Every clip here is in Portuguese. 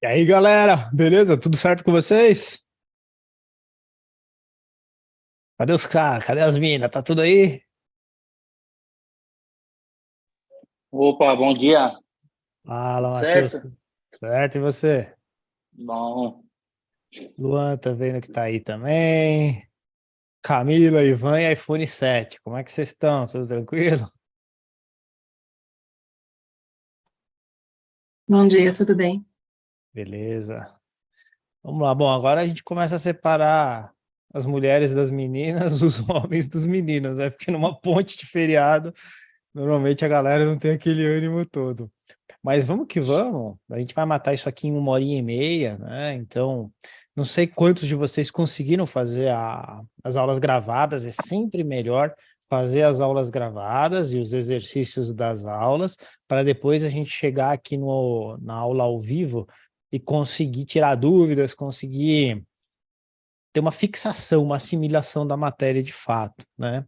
E aí, galera, beleza? Tudo certo com vocês? Cadê os caras? Cadê as minas? Tá tudo aí? Opa, bom dia. Fala, Tudo Matheus. certo? Tudo certo, e você? Bom, Luan, tá vendo que tá aí também. Camila, Ivan e iPhone 7. Como é que vocês estão? Tudo tranquilo? Bom dia, tudo bem? Beleza. Vamos lá. Bom, agora a gente começa a separar as mulheres das meninas, os homens dos meninos, né? Porque numa ponte de feriado, normalmente a galera não tem aquele ânimo todo. Mas vamos que vamos. A gente vai matar isso aqui em 1 horinha e meia, né? Então, não sei quantos de vocês conseguiram fazer as aulas gravadas. É sempre melhor fazer as aulas gravadas e os exercícios das aulas, para depois a gente chegar aqui na aula ao vivo e conseguir tirar dúvidas, conseguir ter uma fixação, uma assimilação da matéria de fato, né?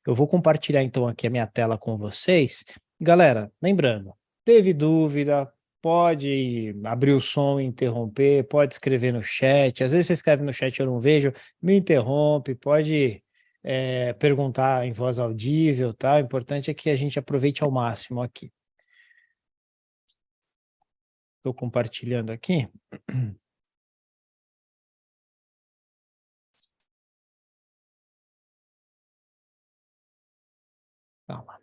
Eu vou compartilhar então aqui a minha tela com vocês. Galera, lembrando, teve dúvida, pode abrir o som e interromper, pode escrever no chat. Às vezes você escreve no chat e eu não vejo, me interrompe, pode perguntar em voz audível, tá? O importante é que a gente aproveite ao máximo aqui. Estou compartilhando aqui. Calma.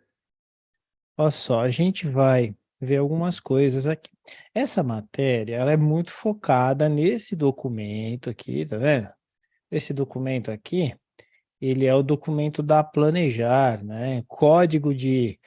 Olha só, a gente vai ver algumas coisas aqui. Essa matéria, ela é muito focada nesse documento aqui, tá vendo? Esse documento aqui, ele é o documento da Planejar, né? Código de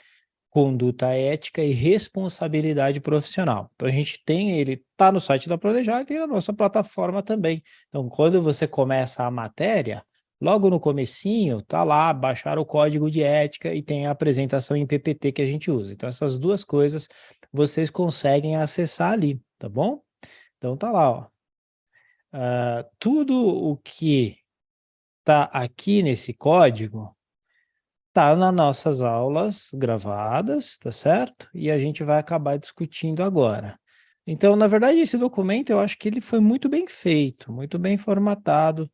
Conduta Ética e Responsabilidade Profissional. Então, a gente tem ele, tá no site da Planejar, tem na nossa plataforma também. Então, quando você começa a matéria, logo no comecinho, tá lá, baixar o código de ética e tem a apresentação em PPT que a gente usa. Então, essas duas coisas vocês conseguem acessar ali, tá bom? Então, tá lá, ó. Tudo o que tá aqui nesse código tá nas nossas aulas gravadas, tá certo? E a gente vai acabar discutindo agora. Então, na verdade, esse documento eu acho que ele foi muito bem feito, muito bem formatado,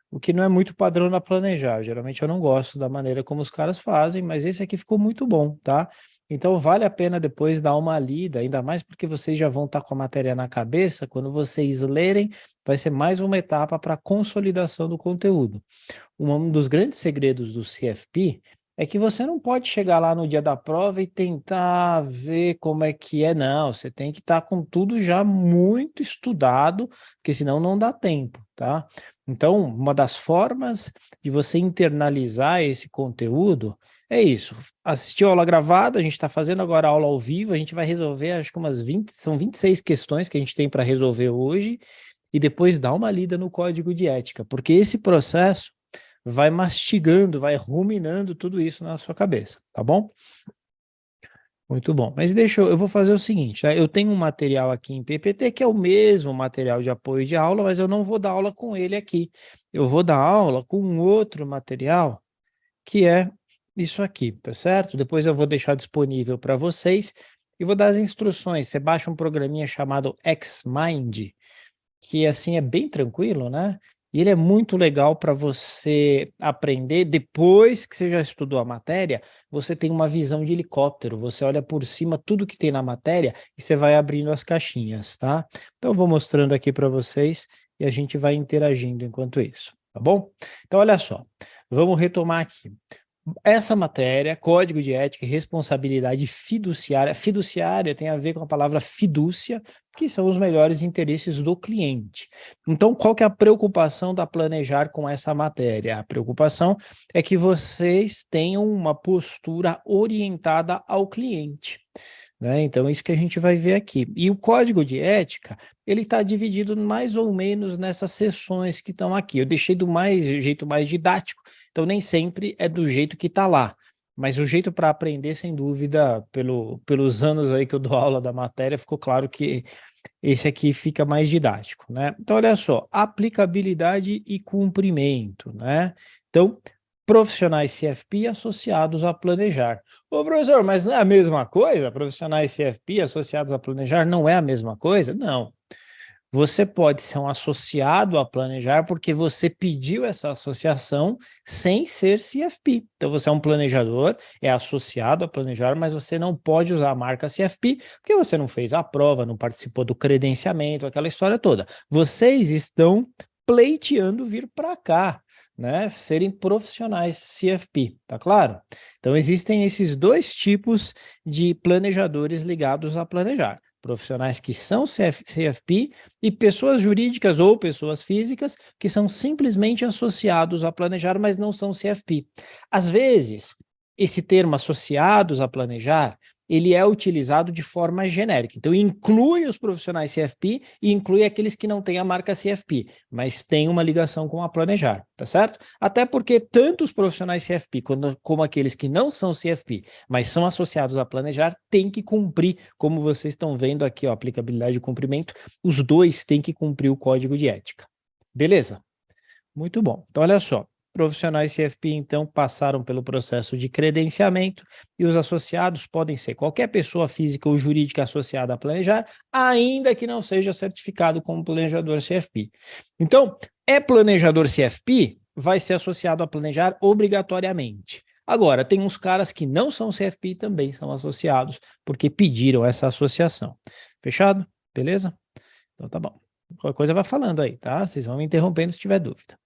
o que não é muito padrão na Planejar. Geralmente eu não gosto da maneira como os caras fazem, mas esse aqui ficou muito bom, tá? Então vale a pena depois dar uma lida, ainda mais porque vocês já vão estar com a matéria na cabeça, quando vocês lerem, vai ser mais uma etapa para a consolidação do conteúdo. Um dos grandes segredos do CFP é que você não pode chegar lá no dia da prova e tentar ver como é que é, não. Você tem que estar com tudo já muito estudado, porque senão não dá tempo, tá? Então, uma das formas de você internalizar esse conteúdo é isso. Assistiu a aula gravada, a gente está fazendo agora a aula ao vivo, a gente vai resolver, acho que umas 20, são 26 questões que a gente tem para resolver hoje, e depois dá uma lida no código de ética, porque esse processo vai mastigando, vai ruminando tudo isso na sua cabeça, tá bom? Muito bom. Mas eu vou fazer o seguinte, tá? Eu tenho um material aqui em PPT que é o mesmo material de apoio de aula, mas eu não vou dar aula com ele aqui. Eu vou dar aula com um outro material que é isso aqui, tá certo? Depois eu vou deixar disponível para vocês e vou dar as instruções. Você baixa um programinha chamado Xmind, que assim é bem tranquilo, né? E ele é muito legal para você aprender. Depois que você já estudou a matéria, você tem uma visão de helicóptero. Você olha por cima tudo que tem na matéria e você vai abrindo as caixinhas, tá? Então eu vou mostrando aqui para vocês e a gente vai interagindo enquanto isso, tá bom? Então olha só, vamos retomar aqui. Essa matéria, Código de Ética e Responsabilidade Fiduciária, fiduciária tem a ver com a palavra fidúcia, que são os melhores interesses do cliente. Então, qual que é a preocupação da Planejar com essa matéria? A preocupação é que vocês tenham uma postura orientada ao cliente, né? Então, isso que a gente vai ver aqui. E o Código de Ética, ele está dividido mais ou menos nessas seções que estão aqui. Eu deixei do jeito mais didático, então nem sempre é do jeito que está lá. Mas o jeito para aprender, sem dúvida, pelos anos aí que eu dou aula da matéria, ficou claro que esse aqui fica mais didático, né? Então, olha só, aplicabilidade e cumprimento, né? Então, profissionais CFP associados a planejar. Ô, professor, mas não é a mesma coisa? Profissionais CFP associados a planejar não é a mesma coisa? Não. Você pode ser um associado a Planejar porque você pediu essa associação sem ser CFP. Então, você é um planejador, é associado a Planejar, mas você não pode usar a marca CFP porque você não fez a prova, não participou do credenciamento, aquela história toda. Vocês estão pleiteando vir para cá, né? Serem profissionais CFP, tá claro? Então, existem esses dois tipos de planejadores ligados a Planejar. Profissionais que são CFP e pessoas jurídicas ou pessoas físicas que são simplesmente associados a Planejar, mas não são CFP. Às vezes, esse termo associados a Planejar, ele é utilizado de forma genérica. Então, inclui os profissionais CFP e inclui aqueles que não têm a marca CFP, mas têm uma ligação com a Planejar, tá certo? Até porque tanto os profissionais CFP como aqueles que não são CFP, mas são associados a Planejar, têm que cumprir, como vocês estão vendo aqui, ó, aplicabilidade e cumprimento, os dois têm que cumprir o código de ética. Beleza? Muito bom. Então, olha só. Profissionais CFP, então, passaram pelo processo de credenciamento e os associados podem ser qualquer pessoa física ou jurídica associada a Planejar, ainda que não seja certificado como planejador CFP. Então, é planejador CFP, vai ser associado a Planejar obrigatoriamente. Agora, tem uns caras que não são CFP e também são associados, porque pediram essa associação. Fechado? Beleza? Então tá bom. Qualquer coisa vai falando aí, tá? Vocês vão me interrompendo se tiver dúvida.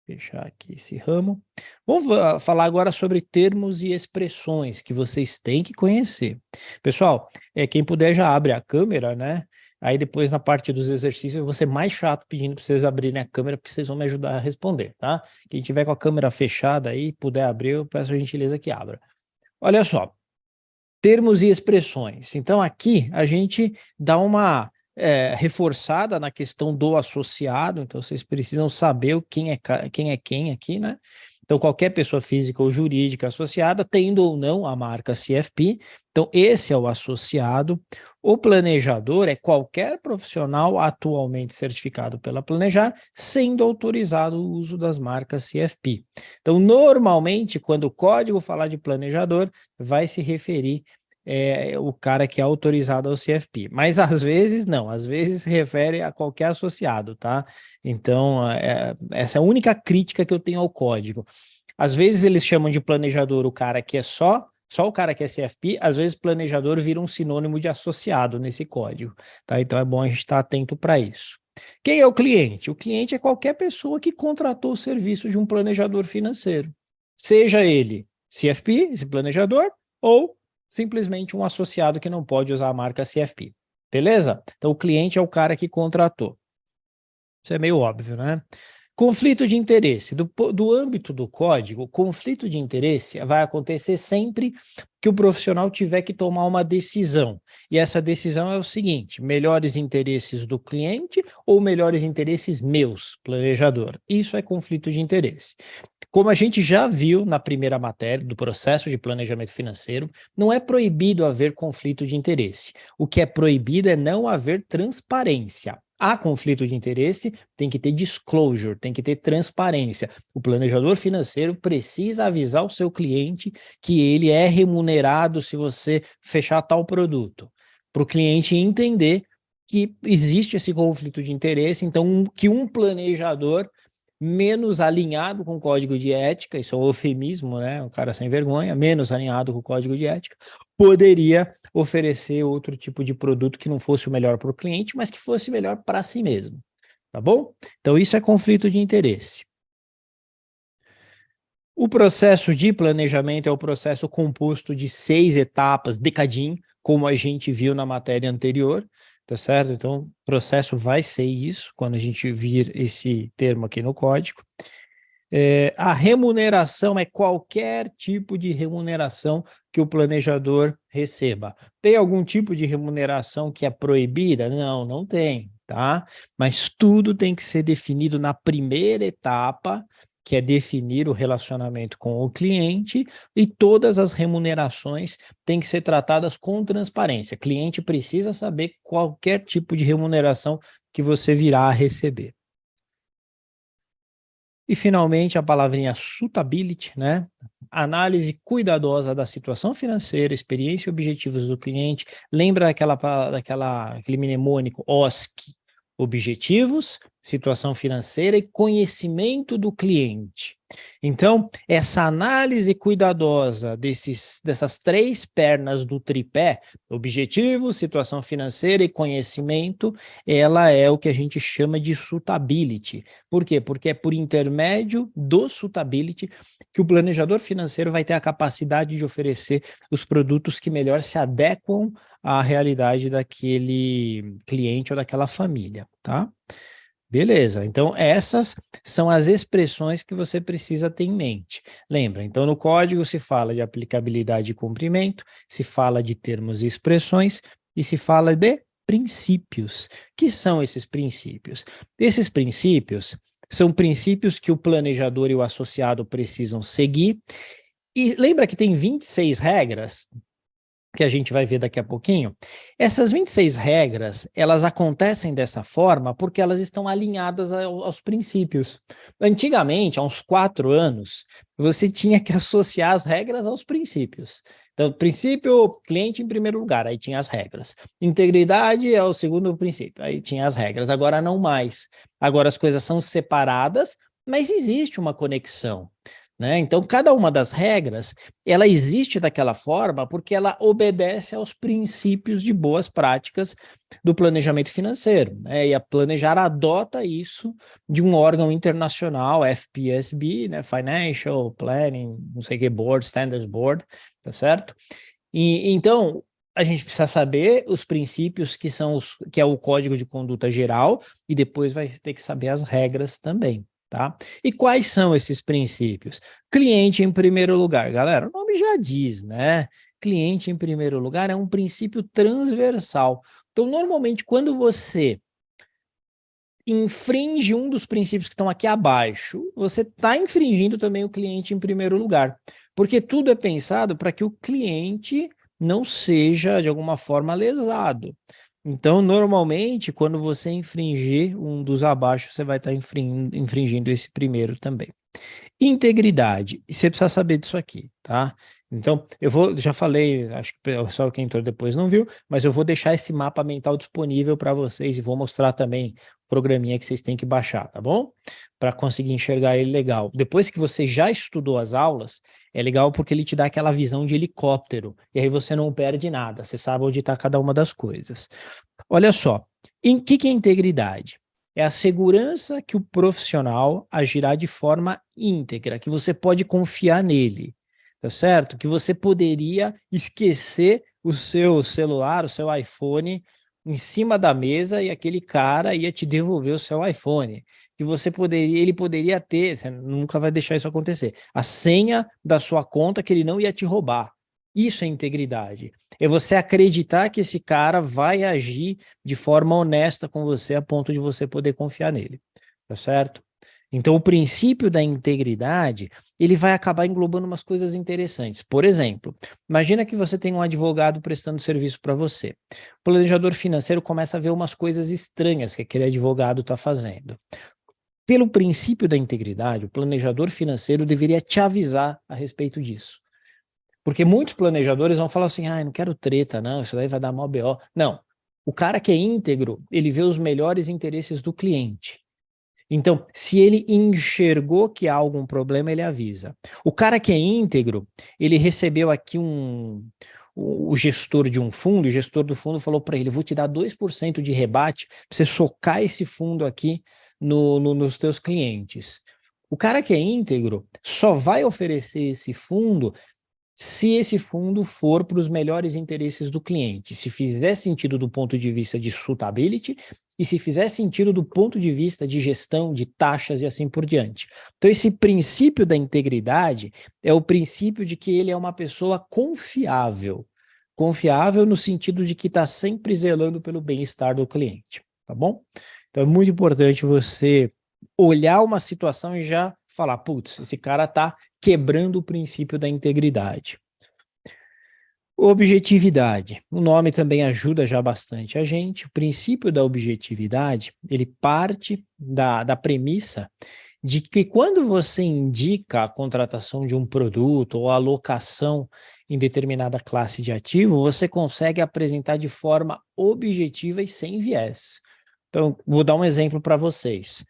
Fechar aqui esse ramo. Vamos falar agora sobre termos e expressões que vocês têm que conhecer. Pessoal, quem puder já abre a câmera, né? Aí depois na parte dos exercícios eu vou ser mais chato pedindo para vocês abrirem a câmera, porque vocês vão me ajudar a responder, tá? Quem tiver com a câmera fechada aí, puder abrir, eu peço a gentileza que abra. Olha só, termos e expressões. Então aqui a gente dá uma reforçada na questão do associado, então vocês precisam saber quem é quem aqui, né? Então, qualquer pessoa física ou jurídica associada, tendo ou não a marca CFP, então esse é o associado. O planejador é qualquer profissional atualmente certificado pela Planejar, sendo autorizado o uso das marcas CFP. Então, normalmente, quando o código falar de planejador, vai se referir o cara que é autorizado ao CFP. Mas às vezes não, às vezes se refere a qualquer associado, tá? Então, essa é a única crítica que eu tenho ao código. Às vezes eles chamam de planejador o cara que é só o cara que é CFP, às vezes planejador vira um sinônimo de associado nesse código, tá? Então é bom a gente estar atento para isso. Quem é o cliente? O cliente é qualquer pessoa que contratou o serviço de um planejador financeiro. Seja ele CFP, esse planejador, ou simplesmente um associado que não pode usar a marca CFP. Beleza? Então, o cliente é o cara que contratou. Isso é meio óbvio, né? Conflito de interesse. Do âmbito do código, conflito de interesse vai acontecer sempre que o profissional tiver que tomar uma decisão. E essa decisão é o seguinte: melhores interesses do cliente ou melhores interesses meus, planejador? Isso é conflito de interesse. Como a gente já viu na primeira matéria do processo de planejamento financeiro, não é proibido haver conflito de interesse. O que é proibido é não haver transparência. Há conflito de interesse, tem que ter disclosure, tem que ter transparência. O planejador financeiro precisa avisar o seu cliente que ele é remunerado se você fechar tal produto, para o cliente entender que existe esse conflito de interesse, então que um planejador menos alinhado com o código de ética, isso é um eufemismo, né? O cara sem vergonha, menos alinhado com o código de ética, poderia oferecer outro tipo de produto que não fosse o melhor para o cliente, mas que fosse melhor para si mesmo, tá bom? Então isso é conflito de interesse. O processo de planejamento é o processo composto de 6 etapas, decadinho, como a gente viu na matéria anterior, tá certo? Então, o processo vai ser isso, quando a gente vir esse termo aqui no código. A remuneração é qualquer tipo de remuneração que o planejador receba. Tem algum tipo de remuneração que é proibida? Não, não tem, tá? Mas tudo tem que ser definido na primeira etapa, que é definir o relacionamento com o cliente, e todas as remunerações têm que ser tratadas com transparência. O cliente precisa saber qualquer tipo de remuneração que você virá a receber. E, finalmente, a palavrinha suitability, né? Análise cuidadosa da situação financeira, experiência e objetivos do cliente. Lembra aquele mnemônico OSC? Objetivos, situação financeira e conhecimento do cliente. Então, essa análise cuidadosa dessas 3 pernas do tripé, objetivo, situação financeira e conhecimento, ela é o que a gente chama de suitability. Por quê? Porque é por intermédio do suitability que o planejador financeiro vai ter a capacidade de oferecer os produtos que melhor se adequam à realidade daquele cliente ou daquela família, tá? Beleza, então essas são as expressões que você precisa ter em mente. Lembra, então no código se fala de aplicabilidade e cumprimento, se fala de termos e expressões e se fala de princípios. Que são esses princípios? Esses princípios são princípios que o planejador e o associado precisam seguir. E lembra que tem 26 regras? Que a gente vai ver daqui a pouquinho, essas 26 regras, elas acontecem dessa forma porque elas estão alinhadas aos princípios. Antigamente, há uns 4 anos, você tinha que associar as regras aos princípios. Então, princípio, cliente em primeiro lugar, aí tinha as regras. Integridade é o segundo princípio, aí tinha as regras. Agora não mais. Agora as coisas são separadas, mas existe uma conexão. Né? Então, cada uma das regras, ela existe daquela forma porque ela obedece aos princípios de boas práticas do planejamento financeiro. Né? E a Planejar adota isso de um órgão internacional, FPSB, né? Financial Planning, não sei o que, Board, Standards Board, tá certo? E então, a gente precisa saber os princípios que é o código de conduta geral e depois vai ter que saber as regras também. Tá? E quais são esses princípios? Cliente em primeiro lugar, galera, o nome já diz, né? Cliente em primeiro lugar é um princípio transversal. Então, normalmente, quando você infringe um dos princípios que estão aqui abaixo, você está infringindo também o cliente em primeiro lugar. Porque tudo é pensado para que o cliente não seja, de alguma forma, lesado. Então, normalmente, quando você infringir um dos abaixo, você vai estar infringindo esse primeiro também. Integridade, e você precisa saber disso aqui, tá? Então, já falei, acho que só quem entrou depois não viu, mas eu vou deixar esse mapa mental disponível para vocês e vou mostrar também o programinha que vocês têm que baixar, tá bom? Para conseguir enxergar ele legal. Depois que você já estudou as aulas, é legal porque ele te dá aquela visão de helicóptero, e aí você não perde nada, você sabe onde está cada uma das coisas. Olha só, que é integridade? É a segurança que o profissional agirá de forma íntegra, que você pode confiar nele, tá certo? Que você poderia esquecer o seu celular, o seu iPhone em cima da mesa e aquele cara ia te devolver o seu iPhone. Que ele poderia ter, você nunca vai deixar isso acontecer, a senha da sua conta que ele não ia te roubar. Isso é integridade. É você acreditar que esse cara vai agir de forma honesta com você a ponto de você poder confiar nele, tá certo? Então, o princípio da integridade, ele vai acabar englobando umas coisas interessantes. Por exemplo, imagina que você tem um advogado prestando serviço para você. O planejador financeiro começa a ver umas coisas estranhas que aquele advogado está fazendo. Pelo princípio da integridade, o planejador financeiro deveria te avisar a respeito disso. Porque muitos planejadores vão falar assim, não quero treta, não, isso daí vai dar mó BO. Não, o cara que é íntegro, ele vê os melhores interesses do cliente. Então, se ele enxergou que há algum problema, ele avisa. O cara que é íntegro, ele recebeu aqui o gestor de um fundo, o gestor do fundo falou para ele, vou te dar 2% de rebate para você socar esse fundo aqui nos teus clientes. O cara que é íntegro só vai oferecer esse fundo se esse fundo for para os melhores interesses do cliente, se fizer sentido do ponto de vista de suitability e se fizer sentido do ponto de vista de gestão de taxas e assim por diante. Então, esse princípio da integridade é o princípio de que ele é uma pessoa confiável. Confiável no sentido de que está sempre zelando pelo bem-estar do cliente, tá bom? Então, é muito importante você olhar uma situação e já falar, putz, esse cara está quebrando o princípio da integridade. Objetividade. O nome também ajuda já bastante a gente. O princípio da objetividade, ele parte da premissa de que quando você indica a contratação de um produto ou a alocação em determinada classe de ativo, você consegue apresentar de forma objetiva e sem viés. Então, vou dar um exemplo para vocês.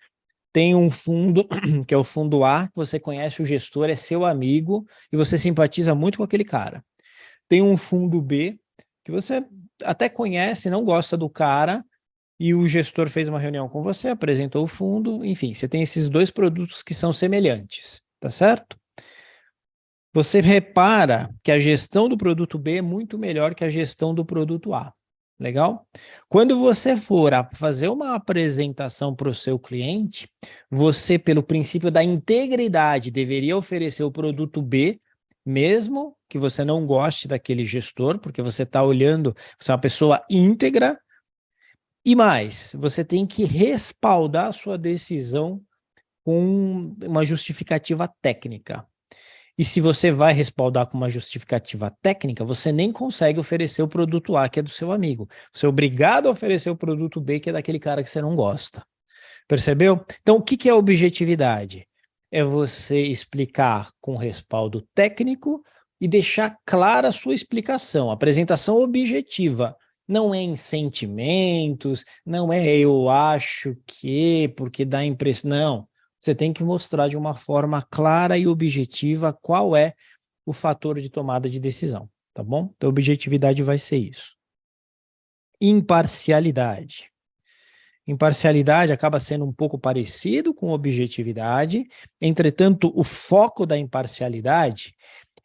Tem um fundo, que é o fundo A, que você conhece o gestor, é seu amigo, e você simpatiza muito com aquele cara. Tem um fundo B, que você até conhece, não gosta do cara, e o gestor fez uma reunião com você, apresentou o fundo, enfim, você tem esses dois produtos que são semelhantes, tá certo? Você repara que a gestão do produto B é muito melhor que a gestão do produto A. Legal? Quando você for fazer uma apresentação para o seu cliente, você, pelo princípio da integridade, deveria oferecer o produto B, mesmo que você não goste daquele gestor, porque você está olhando, você é uma pessoa íntegra, e mais, você tem que respaldar a sua decisão com uma justificativa técnica. E se você vai respaldar com uma justificativa técnica, você nem consegue oferecer o produto A, que é do seu amigo. Você é obrigado a oferecer o produto B, que é daquele cara que você não gosta. Percebeu? Então, o que é objetividade? É você explicar com respaldo técnico e deixar clara a sua explicação. Apresentação objetiva. Não é em sentimentos, não é eu acho que, porque dá impressão. Não. Você tem que mostrar de uma forma clara e objetiva qual é o fator de tomada de decisão, tá bom? Então, objetividade vai ser isso. Imparcialidade. Imparcialidade acaba sendo um pouco parecido com objetividade, entretanto, o foco da imparcialidade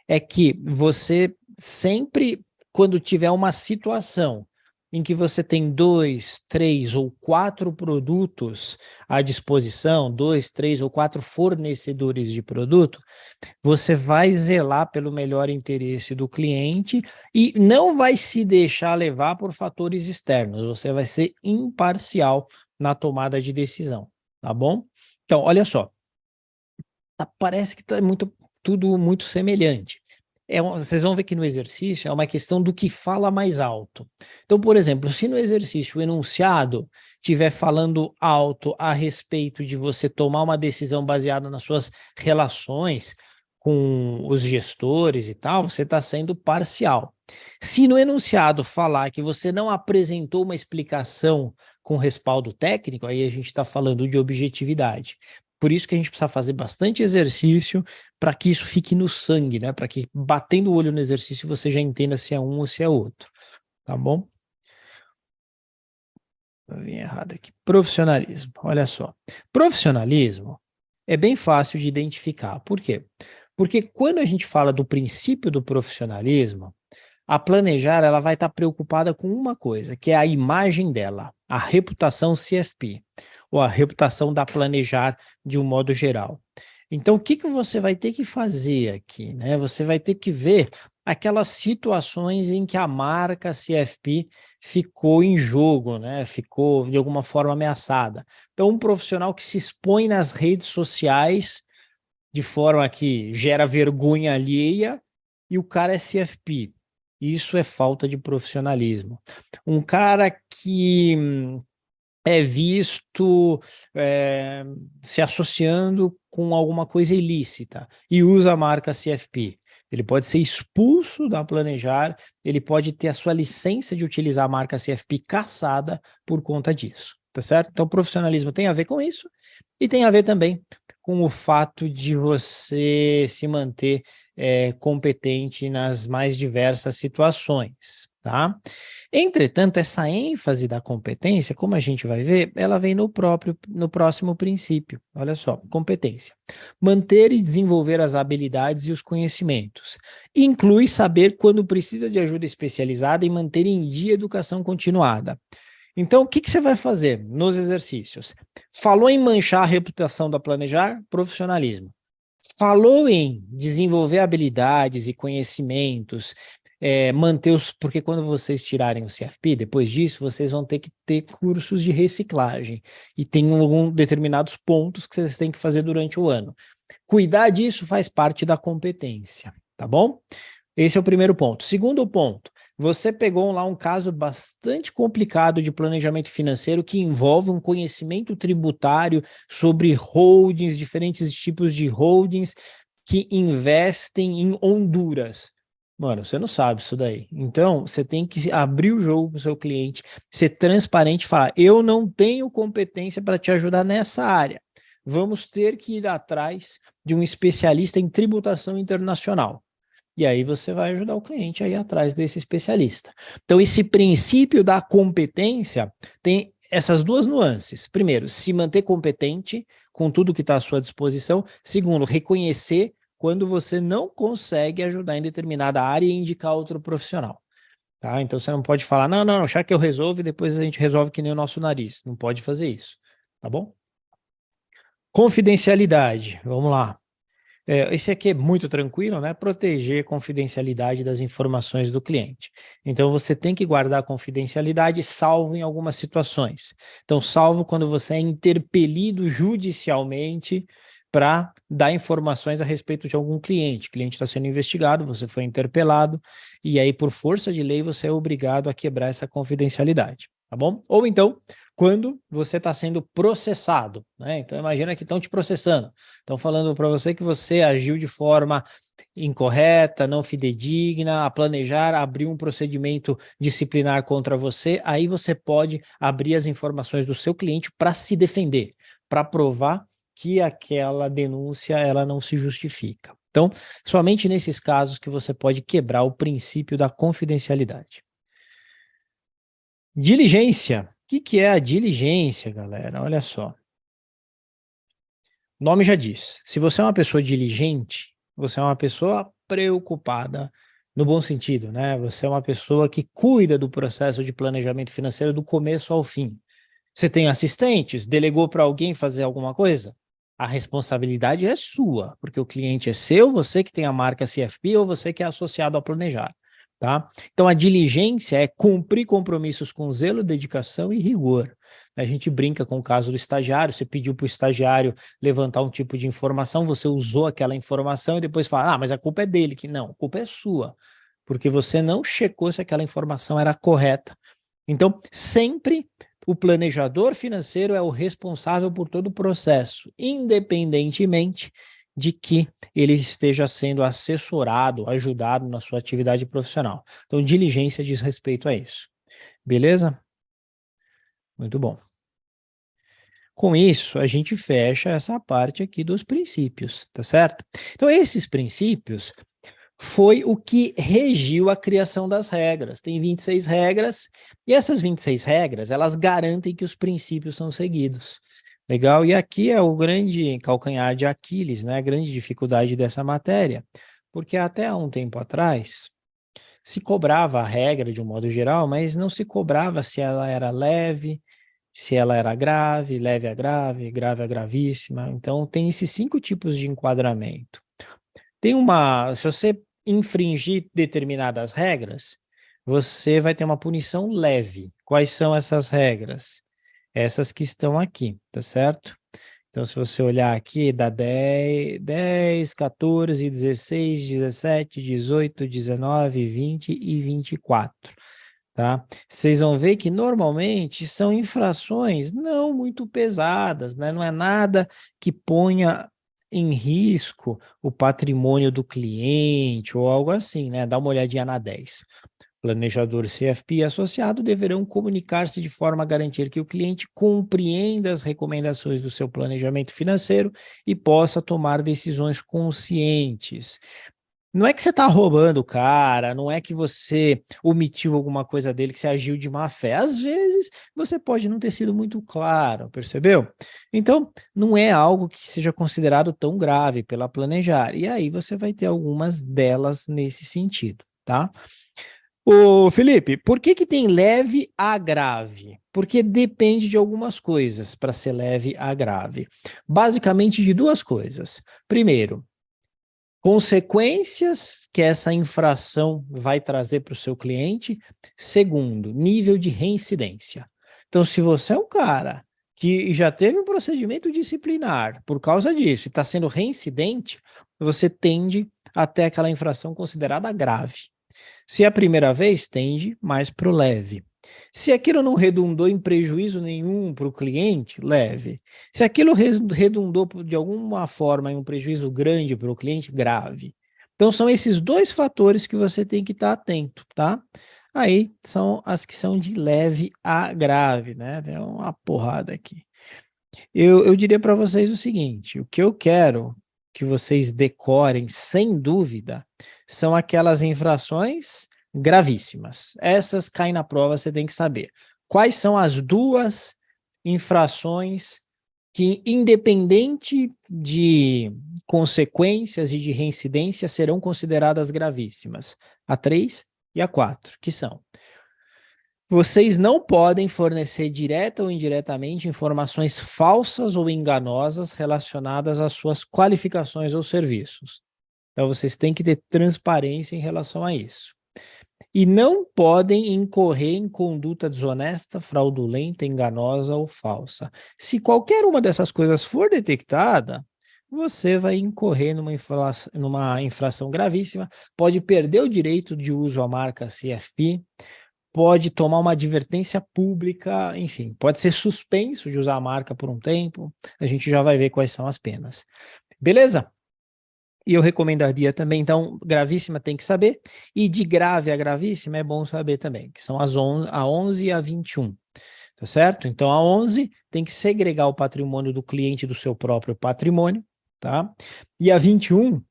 é que você sempre, quando tiver uma situação em que você tem 2, 3 ou 4 produtos à disposição, 2, 3 ou 4 fornecedores de produto, você vai zelar pelo melhor interesse do cliente e não vai se deixar levar por fatores externos, você vai ser imparcial na tomada de decisão, tá bom? Então, olha só, parece que tá tudo muito semelhante. Vocês vão ver que no exercício é uma questão do que fala mais alto. Então, por exemplo, se no exercício o enunciado estiver falando alto a respeito de você tomar uma decisão baseada nas suas relações com os gestores e tal, você está sendo parcial. Se no enunciado falar que você não apresentou uma explicação com respaldo técnico, aí a gente está falando de objetividade. Por isso que a gente precisa fazer bastante exercício para que isso fique no sangue, né? Para que batendo o olho no exercício você já entenda se é um ou se é outro, tá bom? Eu vim errado aqui. Profissionalismo, olha só. Profissionalismo é bem fácil de identificar. Por quê? Porque quando a gente fala do princípio do profissionalismo, a Planejar ela vai estar preocupada com uma coisa, que é a imagem dela, a reputação CFP, ou a reputação da Planejar de um modo geral. Então, o que você vai ter que fazer aqui, né? Você vai ter que ver aquelas situações em que a marca CFP ficou em jogo, né? Ficou de alguma forma ameaçada. Então, um profissional que se expõe nas redes sociais de forma que gera vergonha alheia e o cara é CFP. Isso é falta de profissionalismo. Um cara que é visto se associando com alguma coisa ilícita e usa a marca CFP. Ele pode ser expulso da Planejar, ele pode ter a sua licença de utilizar a marca CFP cassada por conta disso, tá certo? Então, profissionalismo tem a ver com isso e tem a ver também com o fato de você se manter competente nas mais diversas situações, tá? Entretanto, essa ênfase da competência, como a gente vai ver, ela vem no próximo princípio. Olha só, competência. Manter e desenvolver as habilidades e os conhecimentos. Inclui saber quando precisa de ajuda especializada e manter em dia a educação continuada. Então, o que você vai fazer nos exercícios? Falou em manchar a reputação da Planejar? Profissionalismo. Falou em desenvolver habilidades e conhecimentos, manter os. Porque quando vocês tirarem o CFP, depois disso, vocês vão ter que ter cursos de reciclagem. E tem alguns determinados pontos que vocês têm que fazer durante o ano. Cuidar disso faz parte da competência, tá bom? Esse é o primeiro ponto. Segundo ponto, você pegou lá um caso bastante complicado de planejamento financeiro que envolve um conhecimento tributário sobre holdings, diferentes tipos de holdings que investem em Honduras. Mano, você não sabe isso daí. Então, você tem que abrir o jogo para o seu cliente, ser transparente e falar: eu não tenho competência para te ajudar nessa área. Vamos ter que ir atrás de um especialista em tributação internacional. E aí você vai ajudar o cliente a ir atrás desse especialista. Então, esse princípio da competência tem essas duas nuances. Primeiro, se manter competente com tudo que está à sua disposição. Segundo, reconhecer quando você não consegue ajudar em determinada área e indicar outro profissional. Tá? Então você não pode falar, não, não, já que eu resolvo e depois a gente resolve que nem o nosso nariz. Não pode fazer isso. Tá bom? Confidencialidade. Vamos lá. Esse aqui é muito tranquilo, né? Proteger a confidencialidade das informações do cliente. Então, você tem que guardar a confidencialidade, salvo em algumas situações. Então, salvo quando você é interpelido judicialmente para dar informações a respeito de algum cliente. O cliente está sendo investigado, você foi interpelado, e aí, por força de lei, você é obrigado a quebrar essa confidencialidade. Tá bom? Ou então, quando você está sendo processado, né? Então, imagina que estão te processando. Estão falando para você que você agiu de forma incorreta, não fidedigna, a planejar abrir um procedimento disciplinar contra você, aí você pode abrir as informações do seu cliente para se defender, para provar que aquela denúncia ela não se justifica. Então, somente nesses casos que você pode quebrar o princípio da confidencialidade. Diligência. O que é a diligência, galera? Olha só. O nome já diz. Se você é uma pessoa diligente, você é uma pessoa preocupada, no bom sentido, né? Você é uma pessoa que cuida do processo de planejamento financeiro do começo ao fim. Você tem assistentes? Delegou para alguém fazer alguma coisa? A responsabilidade é sua, porque o cliente é seu, você que tem a marca CFP ou você que é associado a planejar. Tá? Então, a diligência é cumprir compromissos com zelo, dedicação e rigor. A gente brinca com o caso do estagiário, você pediu para o estagiário levantar um tipo de informação, você usou aquela informação e depois fala, mas a culpa é dele. Que não, a culpa é sua, porque você não checou se aquela informação era correta. Então, sempre o planejador financeiro é o responsável por todo o processo, independentemente de que ele esteja sendo assessorado, ajudado na sua atividade profissional. Então, diligência diz respeito a isso. Beleza? Muito bom. Com isso, a gente fecha essa parte aqui dos princípios, tá certo? Então, esses princípios foi o que regiu a criação das regras. Tem 26 regras, e essas 26 regras, elas garantem que os princípios são seguidos. Legal? E aqui é o grande calcanhar de Aquiles, né? A grande dificuldade dessa matéria, porque até há um tempo atrás se cobrava a regra de um modo geral, mas não se cobrava se ela era leve, se ela era grave, leve a grave, grave a gravíssima. Então, tem esses 5 tipos de enquadramento. Se você infringir determinadas regras, você vai ter uma punição leve. Quais são essas regras? Essas que estão aqui, tá certo? Então, se você olhar aqui, dá 10, 14, 16, 17, 18, 19, 20 e 24, tá? Vocês vão ver que normalmente são infrações não muito pesadas, né? Não é nada que ponha em risco o patrimônio do cliente ou algo assim, né? Dá uma olhadinha na 10. Planejador CFP e associado deverão comunicar-se de forma a garantir que o cliente compreenda as recomendações do seu planejamento financeiro e possa tomar decisões conscientes. Não é que você está roubando o cara, não é que você omitiu alguma coisa dele, que você agiu de má fé. Às vezes, você pode não ter sido muito claro, percebeu? Então, não é algo que seja considerado tão grave pela planejar. E aí você vai ter algumas delas nesse sentido, tá? Ô, Felipe, por que tem leve a grave? Porque depende de algumas coisas para ser leve a grave. Basicamente de duas coisas. Primeiro, consequências que essa infração vai trazer para o seu cliente. Segundo, nível de reincidência. Então, se você é um cara que já teve um procedimento disciplinar por causa disso e está sendo reincidente, você tende a ter aquela infração considerada grave. Se é a primeira vez, tende mais para o leve. Se aquilo não redundou em prejuízo nenhum para o cliente, leve. Se aquilo redundou de alguma forma em um prejuízo grande para o cliente, grave. Então, são esses dois fatores que você tem que estar atento, tá? Aí são as que são de leve a grave, né? Tem uma porrada aqui. Eu diria para vocês o seguinte: o que eu quero que vocês decorem, sem dúvida, são aquelas infrações gravíssimas. Essas caem na prova, você tem que saber. Quais são as duas infrações que, independente de consequências e de reincidência, serão consideradas gravíssimas? A 3 e a 4, que são: vocês não podem fornecer direta ou indiretamente informações falsas ou enganosas relacionadas às suas qualificações ou serviços. Então, vocês têm que ter transparência em relação a isso. E não podem incorrer em conduta desonesta, fraudulenta, enganosa ou falsa. Se qualquer uma dessas coisas for detectada, você vai incorrer numa infração gravíssima, pode perder o direito de uso à marca CFP, pode tomar uma advertência pública, enfim, pode ser suspenso de usar a marca por um tempo. A gente já vai ver quais são as penas. Beleza? E eu recomendaria também, então, gravíssima tem que saber, e de grave a gravíssima é bom saber também, que são a 11 e a 21, tá certo? Então, a 11 tem que segregar o patrimônio do cliente do seu próprio patrimônio, tá? E a 21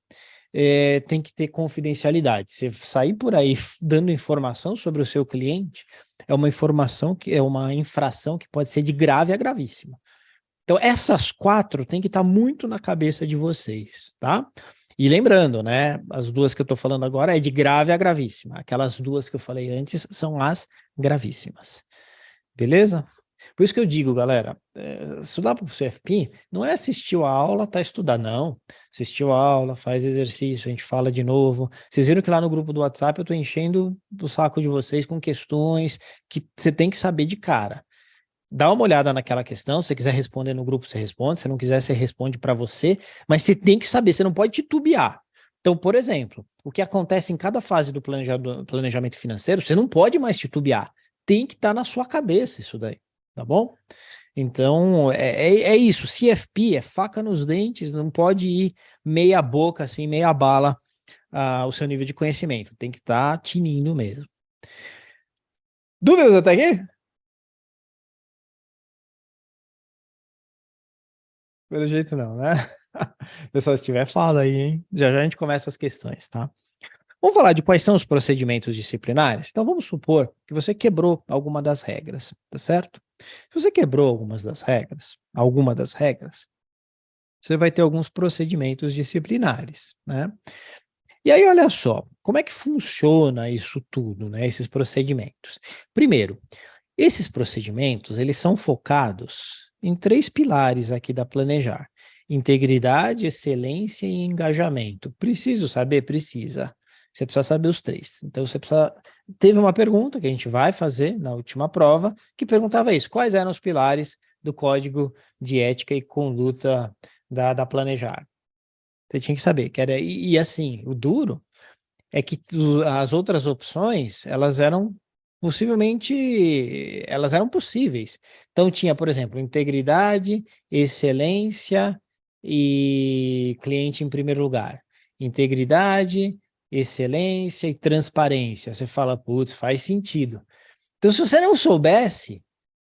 tem que ter confidencialidade. Você sair por aí dando informação sobre o seu cliente é uma informação que é uma infração que pode ser de grave a gravíssima. Então, essas 4 tem que estar muito na cabeça de vocês, tá? E lembrando, né, as duas que eu estou falando agora é de grave a gravíssima. Aquelas duas que eu falei antes são as gravíssimas. Beleza? Por isso que eu digo, galera, estudar para o CFP não é assistir a aula, tá estudando, não. Assistiu a aula, faz exercício, a gente fala de novo. Vocês viram que lá no grupo do WhatsApp eu estou enchendo o saco de vocês com questões que você tem que saber de cara. Dá uma olhada naquela questão, se você quiser responder no grupo, você responde, se não quiser, você responde para você, mas você tem que saber, você não pode titubear. Então, por exemplo, o que acontece em cada fase do planejamento financeiro, você não pode mais titubear. Tem que estar na sua cabeça isso daí, tá bom? Então, é isso. CFP é faca nos dentes, não pode ir meia boca, assim, meia bala o seu nível de conhecimento. Tem que estar tinindo mesmo. Dúvidas até aqui? Pelo jeito não, né? Pessoal, se tiver, fala aí, hein? Já já a gente começa as questões, tá? Vamos falar de quais são os procedimentos disciplinares? Então, vamos supor que você quebrou alguma das regras, tá certo? Se você quebrou alguma das regras, você vai ter alguns procedimentos disciplinares, né? E aí, olha só, como é que funciona isso tudo, né? Esses procedimentos. Primeiro, esses procedimentos, eles são focados em 3 pilares aqui da Planejar: integridade, excelência e engajamento. Preciso saber? Precisa. Você precisa saber os 3. Então, você precisa... Teve uma pergunta que a gente vai fazer na última prova, que perguntava isso: quais eram os pilares do Código de Ética e Conduta da Planejar? Você tinha que saber, que era... E assim, o duro é que as outras opções, elas eram possíveis. Então tinha, por exemplo, integridade, excelência e cliente em primeiro lugar. Integridade, excelência e transparência. Você fala, putz, faz sentido. Então, se você não soubesse,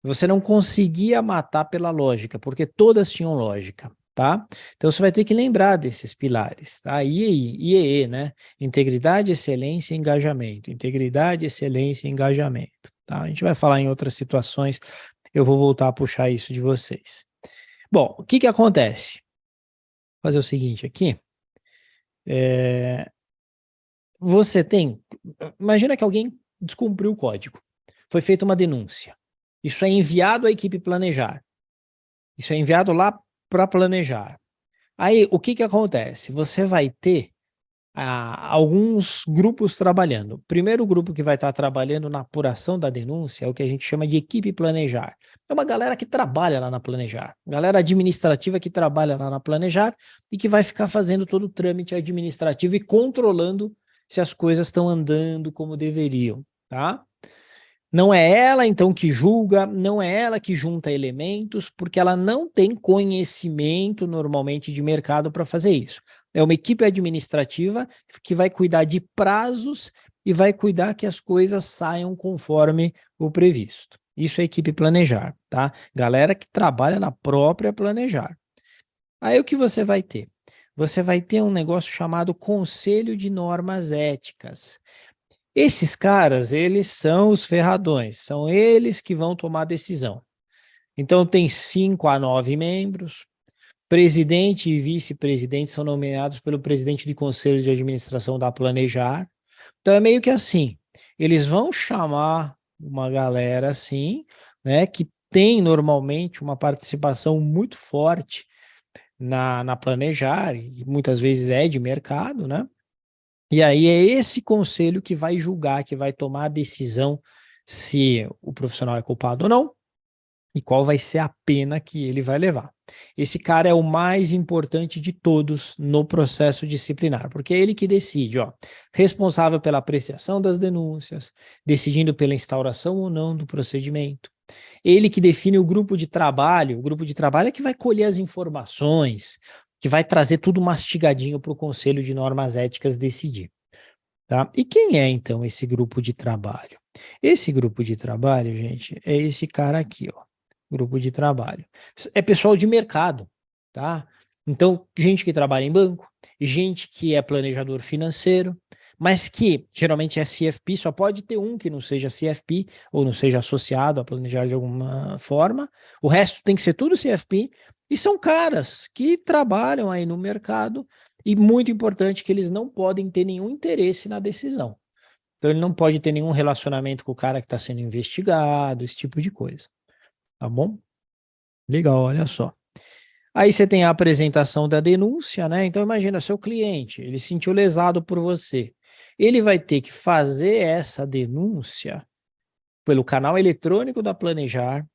você não conseguia matar pela lógica, porque todas tinham lógica, tá? Então você vai ter que lembrar desses pilares, tá? IEE, né? Integridade, excelência e engajamento. Integridade, excelência e engajamento, tá? A gente vai falar em outras situações, eu vou voltar a puxar isso de vocês. Bom, o que que acontece? Vou fazer o seguinte aqui. Você tem... Imagina que alguém descumpriu o código. Foi feita uma denúncia. Isso é enviado à equipe Planejar. Isso é enviado lá para Planejar. Aí, o que que acontece? Você vai ter alguns grupos trabalhando. O primeiro grupo que vai estar trabalhando na apuração da denúncia é o que a gente chama de equipe Planejar. É uma galera que trabalha lá na Planejar, galera administrativa que trabalha lá na Planejar e que vai ficar fazendo todo o trâmite administrativo e controlando se as coisas estão andando como deveriam, tá? Não é ela, então, que julga, não é ela que junta elementos, porque ela não tem conhecimento, normalmente, de mercado para fazer isso. é uma equipe administrativa que vai cuidar de prazos e vai cuidar que as coisas saiam conforme o previsto. Isso é equipe planejar, tá? Galera que trabalha na própria planejar. Aí o que você vai ter? Você vai ter um negócio chamado Conselho de Normas Éticas. Esses caras, eles são os ferradões, são eles que vão tomar decisão. Então tem 5 a 9 membros, presidente e vice-presidente são nomeados pelo presidente de conselho de administração da Planejar. Então é meio que assim, eles vão chamar uma galera assim, né, que tem normalmente uma participação muito forte na Planejar, e muitas vezes é de mercado, né? E aí é esse conselho que vai julgar, que vai tomar a decisão se o profissional é culpado ou não, e qual vai ser a pena que ele vai levar. Esse cara é o mais importante de todos no processo disciplinar, porque é ele que decide, ó, responsável pela apreciação das denúncias, decidindo pela instauração ou não do procedimento. Ele que define o grupo de trabalho é que vai colher as informações, que vai trazer tudo mastigadinho para o Conselho de Normas Éticas decidir. Tá? E quem é, então, esse grupo de trabalho? Esse grupo de trabalho, gente, é esse cara aqui, ó. Grupo de trabalho. É pessoal de mercado, tá? Então, gente que trabalha em banco, gente que é planejador financeiro, mas que geralmente é CFP, só pode ter um que não seja CFP ou não seja associado a planejar de alguma forma. O resto tem que ser tudo CFP. E são caras que trabalham aí no mercado e muito importante que eles não podem ter nenhum interesse na decisão. Então ele não pode ter nenhum relacionamento com o cara que está sendo investigado, esse tipo de coisa. Tá bom? Legal, olha só. Aí você tem a apresentação da denúncia, né? Então imagina, seu cliente, ele se sentiu lesado por você. Ele vai ter que fazer essa denúncia pelo canal eletrônico da Planejar.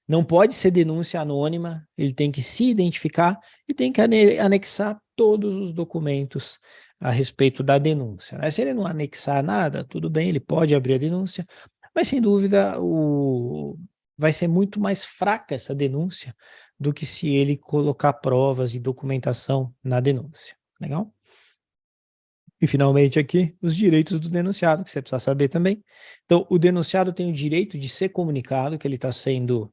Não pode ser denúncia anônima, ele tem que se identificar e tem que anexar todos os documentos a respeito da denúncia, né? Se ele não anexar nada, tudo bem, ele pode abrir a denúncia, mas sem dúvida vai ser muito mais fraca essa denúncia do que se ele colocar provas e documentação na denúncia. Legal? E finalmente aqui, os direitos do denunciado, que você precisa saber também. Então, o denunciado tem o direito de ser comunicado que ele está sendo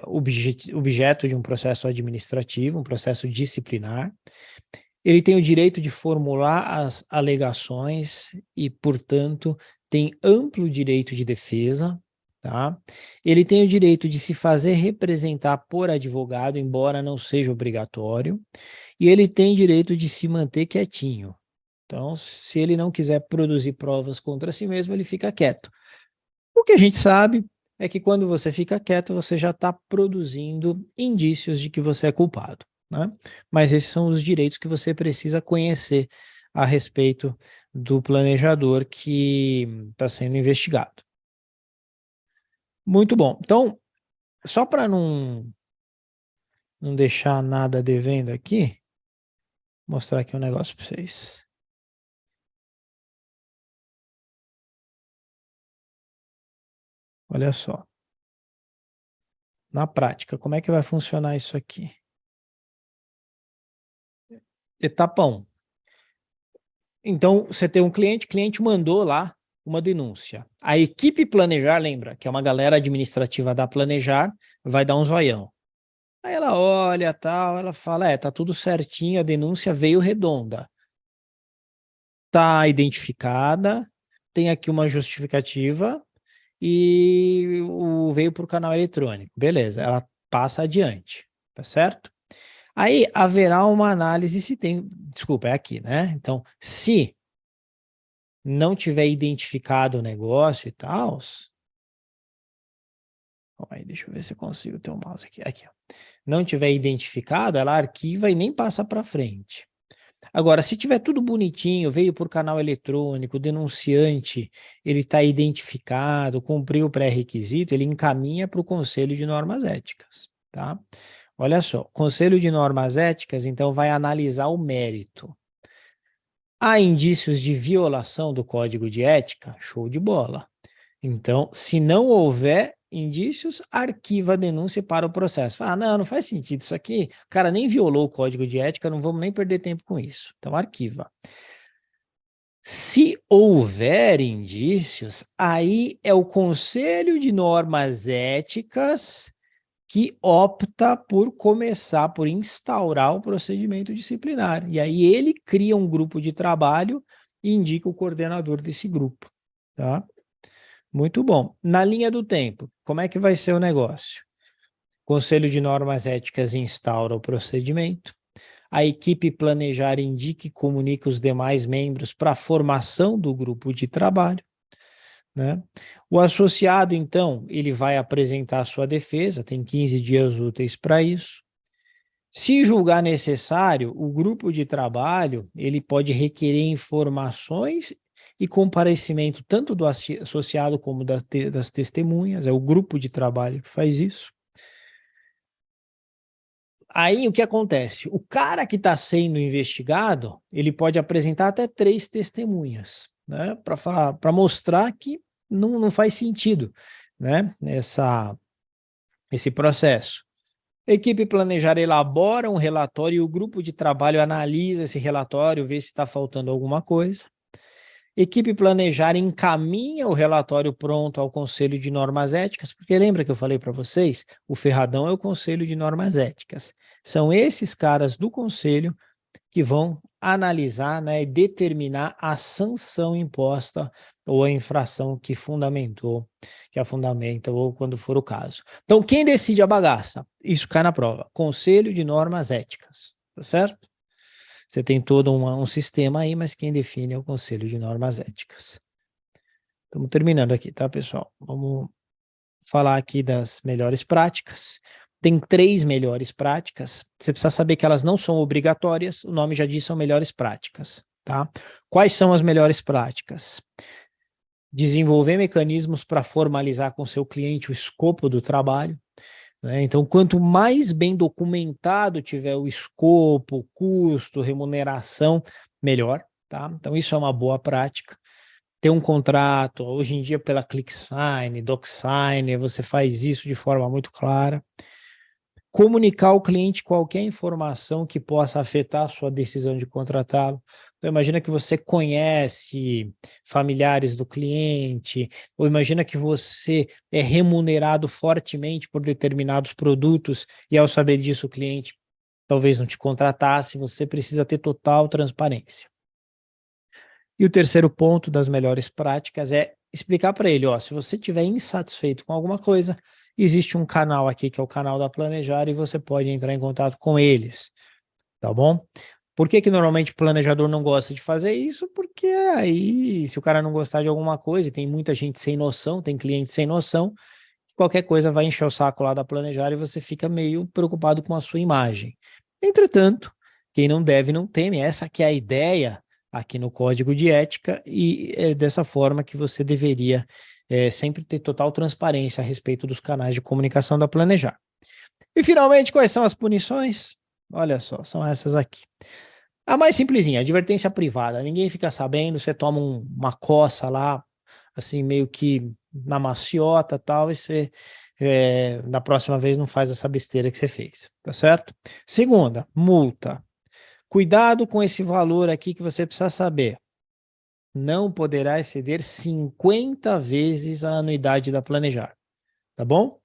objeto de um processo administrativo, um processo disciplinar. Ele tem o direito de formular as alegações e, portanto, tem amplo direito de defesa, tá? Ele tem o direito de se fazer representar por advogado, embora não seja obrigatório, e ele tem direito de se manter quietinho. Então, se ele não quiser produzir provas contra si mesmo, ele fica quieto. O que a gente sabe é que quando você fica quieto, você já está produzindo indícios de que você é culpado, né? Mas esses são os direitos que você precisa conhecer a respeito do planejador que está sendo investigado. Muito bom. Então, só para não deixar nada devendo aqui, vou mostrar aqui um negócio para vocês. Olha só. Na prática, como é que vai funcionar isso aqui? Etapa 1. Então, você tem um cliente, o cliente mandou lá uma denúncia. A equipe Planejar, lembra, que é uma galera administrativa da Planejar, vai dar um zoião. Aí ela olha, tal, ela fala, tá tudo certinho, a denúncia veio redonda. Tá identificada, tem aqui uma justificativa e veio para o canal eletrônico. Beleza, ela passa adiante, tá certo? Aí haverá uma análise se tem, desculpa, é aqui, né? Então, se não tiver identificado o negócio e tal, aí deixa eu ver se eu consigo ter o mouse aqui, ó. Não tiver identificado, ela arquiva e nem passa para frente. Agora, se tiver tudo bonitinho, veio por canal eletrônico, o denunciante, ele está identificado, cumpriu o pré-requisito, ele encaminha para o Conselho de Normas Éticas, tá? Olha só, o Conselho de Normas Éticas, então, vai analisar o mérito. Há indícios de violação do Código de Ética? Show de bola. Então, se não houver, indícios, arquiva a denúncia para o processo. Fala, não faz sentido isso aqui, o cara nem violou o código de ética, não vamos nem perder tempo com isso. Então, arquiva. Se houver indícios, aí é o Conselho de Normas Éticas que opta por começar, por instaurar o procedimento disciplinar. E aí ele cria um grupo de trabalho e indica o coordenador desse grupo, tá? Muito bom. Na linha do tempo, como é que vai ser o negócio? O Conselho de Normas Éticas instaura o procedimento, a equipe planejar indica e comunica os demais membros para a formação do grupo de trabalho, né? O associado, então, ele vai apresentar a sua defesa, tem 15 dias úteis para isso. Se julgar necessário, o grupo de trabalho ele pode requerer informações e comparecimento tanto do associado como das testemunhas, é o grupo de trabalho que faz isso. Aí o que acontece? O cara que está sendo investigado, ele pode apresentar até 3 testemunhas, né? Para falar, para mostrar que não faz sentido, né? Esse processo. A equipe planejar elabora um relatório e o grupo de trabalho analisa esse relatório, vê se está faltando alguma coisa. Equipe planejar encaminha o relatório pronto ao Conselho de Normas Éticas, porque lembra que eu falei para vocês? O ferradão é o Conselho de Normas Éticas. São esses caras do Conselho que vão analisar, né, e determinar a sanção imposta ou a infração que a fundamenta, ou quando for o caso. Então, quem decide a bagaça? Isso cai na prova. Conselho de Normas Éticas, tá certo? Você tem todo um sistema aí, mas quem define é o Conselho de Normas Éticas. Estamos terminando aqui, tá, pessoal? Vamos falar aqui das melhores práticas. Tem 3 melhores práticas. Você precisa saber que elas não são obrigatórias. O nome já diz, são melhores práticas, tá? Quais são as melhores práticas? Desenvolver mecanismos para formalizar com seu cliente o escopo do trabalho, né? Então, quanto mais bem documentado tiver o escopo, custo, remuneração, melhor, tá? Então, isso é uma boa prática. Ter um contrato, hoje em dia pela ClickSign, DocSign, você faz isso de forma muito clara. Comunicar ao cliente qualquer informação que possa afetar a sua decisão de contratá-lo. Então, imagina que você conhece familiares do cliente, ou imagina que você é remunerado fortemente por determinados produtos, e ao saber disso o cliente talvez não te contratasse, você precisa ter total transparência. E o terceiro ponto das melhores práticas é explicar para ele, ó, se você estiver insatisfeito com alguma coisa, existe um canal aqui que é o canal da Planejar e você pode entrar em contato com eles, tá bom? Por que normalmente o planejador não gosta de fazer isso? Porque aí, se o cara não gostar de alguma coisa, e tem muita gente sem noção, tem cliente sem noção, qualquer coisa vai encher o saco lá da Planejar e você fica meio preocupado com a sua imagem. Entretanto, quem não deve não teme, essa que é a ideia aqui no Código de Ética, e é dessa forma que você deveria sempre ter total transparência a respeito dos canais de comunicação da Planejar. E finalmente, quais são as punições? Olha só, são essas aqui. A mais simplesinha, advertência privada. Ninguém fica sabendo, você toma uma coça lá, assim, meio que na maciota e tal, e você, na próxima vez, não faz essa besteira que você fez, tá certo? Segunda, multa. Cuidado com esse valor aqui que você precisa saber. Não poderá exceder 50 vezes a anuidade da Planejar, tá bom?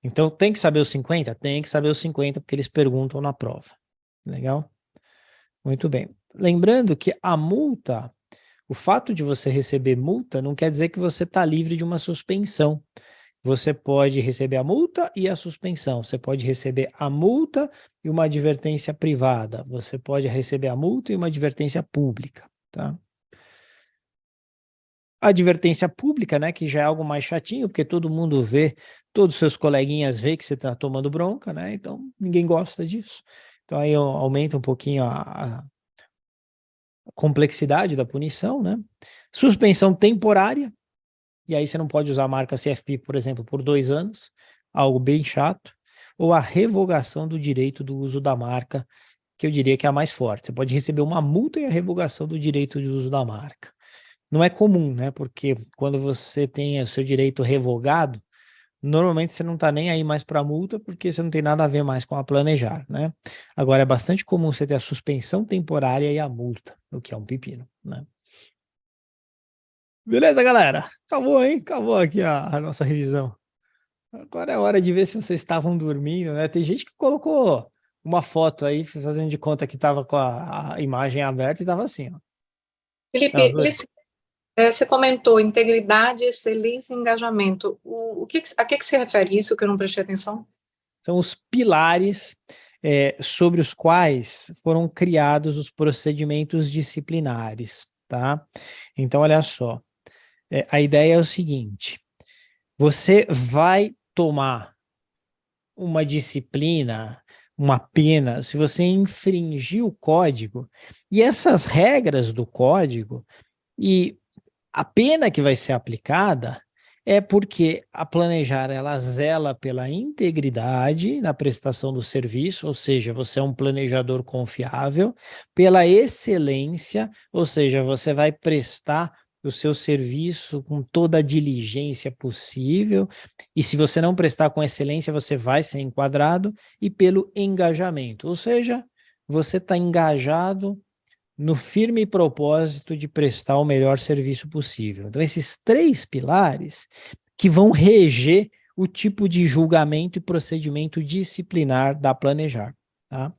Então, tem que saber os 50? Tem que saber os 50, porque eles perguntam na prova. Legal? Muito bem. Lembrando que a multa, o fato de você receber multa não quer dizer que você está livre de uma suspensão. Você pode receber a multa e a suspensão. Você pode receber a multa e uma advertência privada. Você pode receber a multa e uma advertência pública, tá? A advertência pública, né, que já é algo mais chatinho, porque todo mundo vê, todos os seus coleguinhas vê que você está tomando bronca, né? Então ninguém gosta disso. Então aí aumenta um pouquinho a complexidade da punição, né? Suspensão temporária, e aí você não pode usar a marca CFP, por exemplo, por 2 anos, algo bem chato, ou a revogação do direito do uso da marca, que eu diria que é a mais forte. Você pode receber uma multa e a revogação do direito de uso da marca. Não é comum, né? Porque quando você tem o seu direito revogado, normalmente você não está nem aí mais para a multa, porque você não tem nada a ver mais com a planejar, né? Agora, é bastante comum você ter a suspensão temporária e a multa, o que é um pepino, né? Beleza, galera? Acabou, hein? Acabou aqui a nossa revisão. Agora é hora de ver se vocês estavam dormindo, né? Tem gente que colocou uma foto aí, fazendo de conta que estava com a imagem aberta e estava assim, ó. Não, Felipe, você comentou integridade, excelência e engajamento. A que se refere isso que eu não prestei atenção? são os pilares sobre os quais foram criados os procedimentos disciplinares, tá? Então, olha só, a ideia é o seguinte, você vai tomar uma disciplina, uma pena, se você infringir o código, e essas regras do código, e a pena que vai ser aplicada é porque a Planejar ela zela pela integridade na prestação do serviço, ou seja, você é um planejador confiável, pela excelência, ou seja, você vai prestar o seu serviço com toda a diligência possível, e se você não prestar com excelência, você vai ser enquadrado, e pelo engajamento, ou seja, você está engajado no firme propósito de prestar o melhor serviço possível. Então, esses três pilares que vão reger o tipo de julgamento e procedimento disciplinar da Planejar, tá?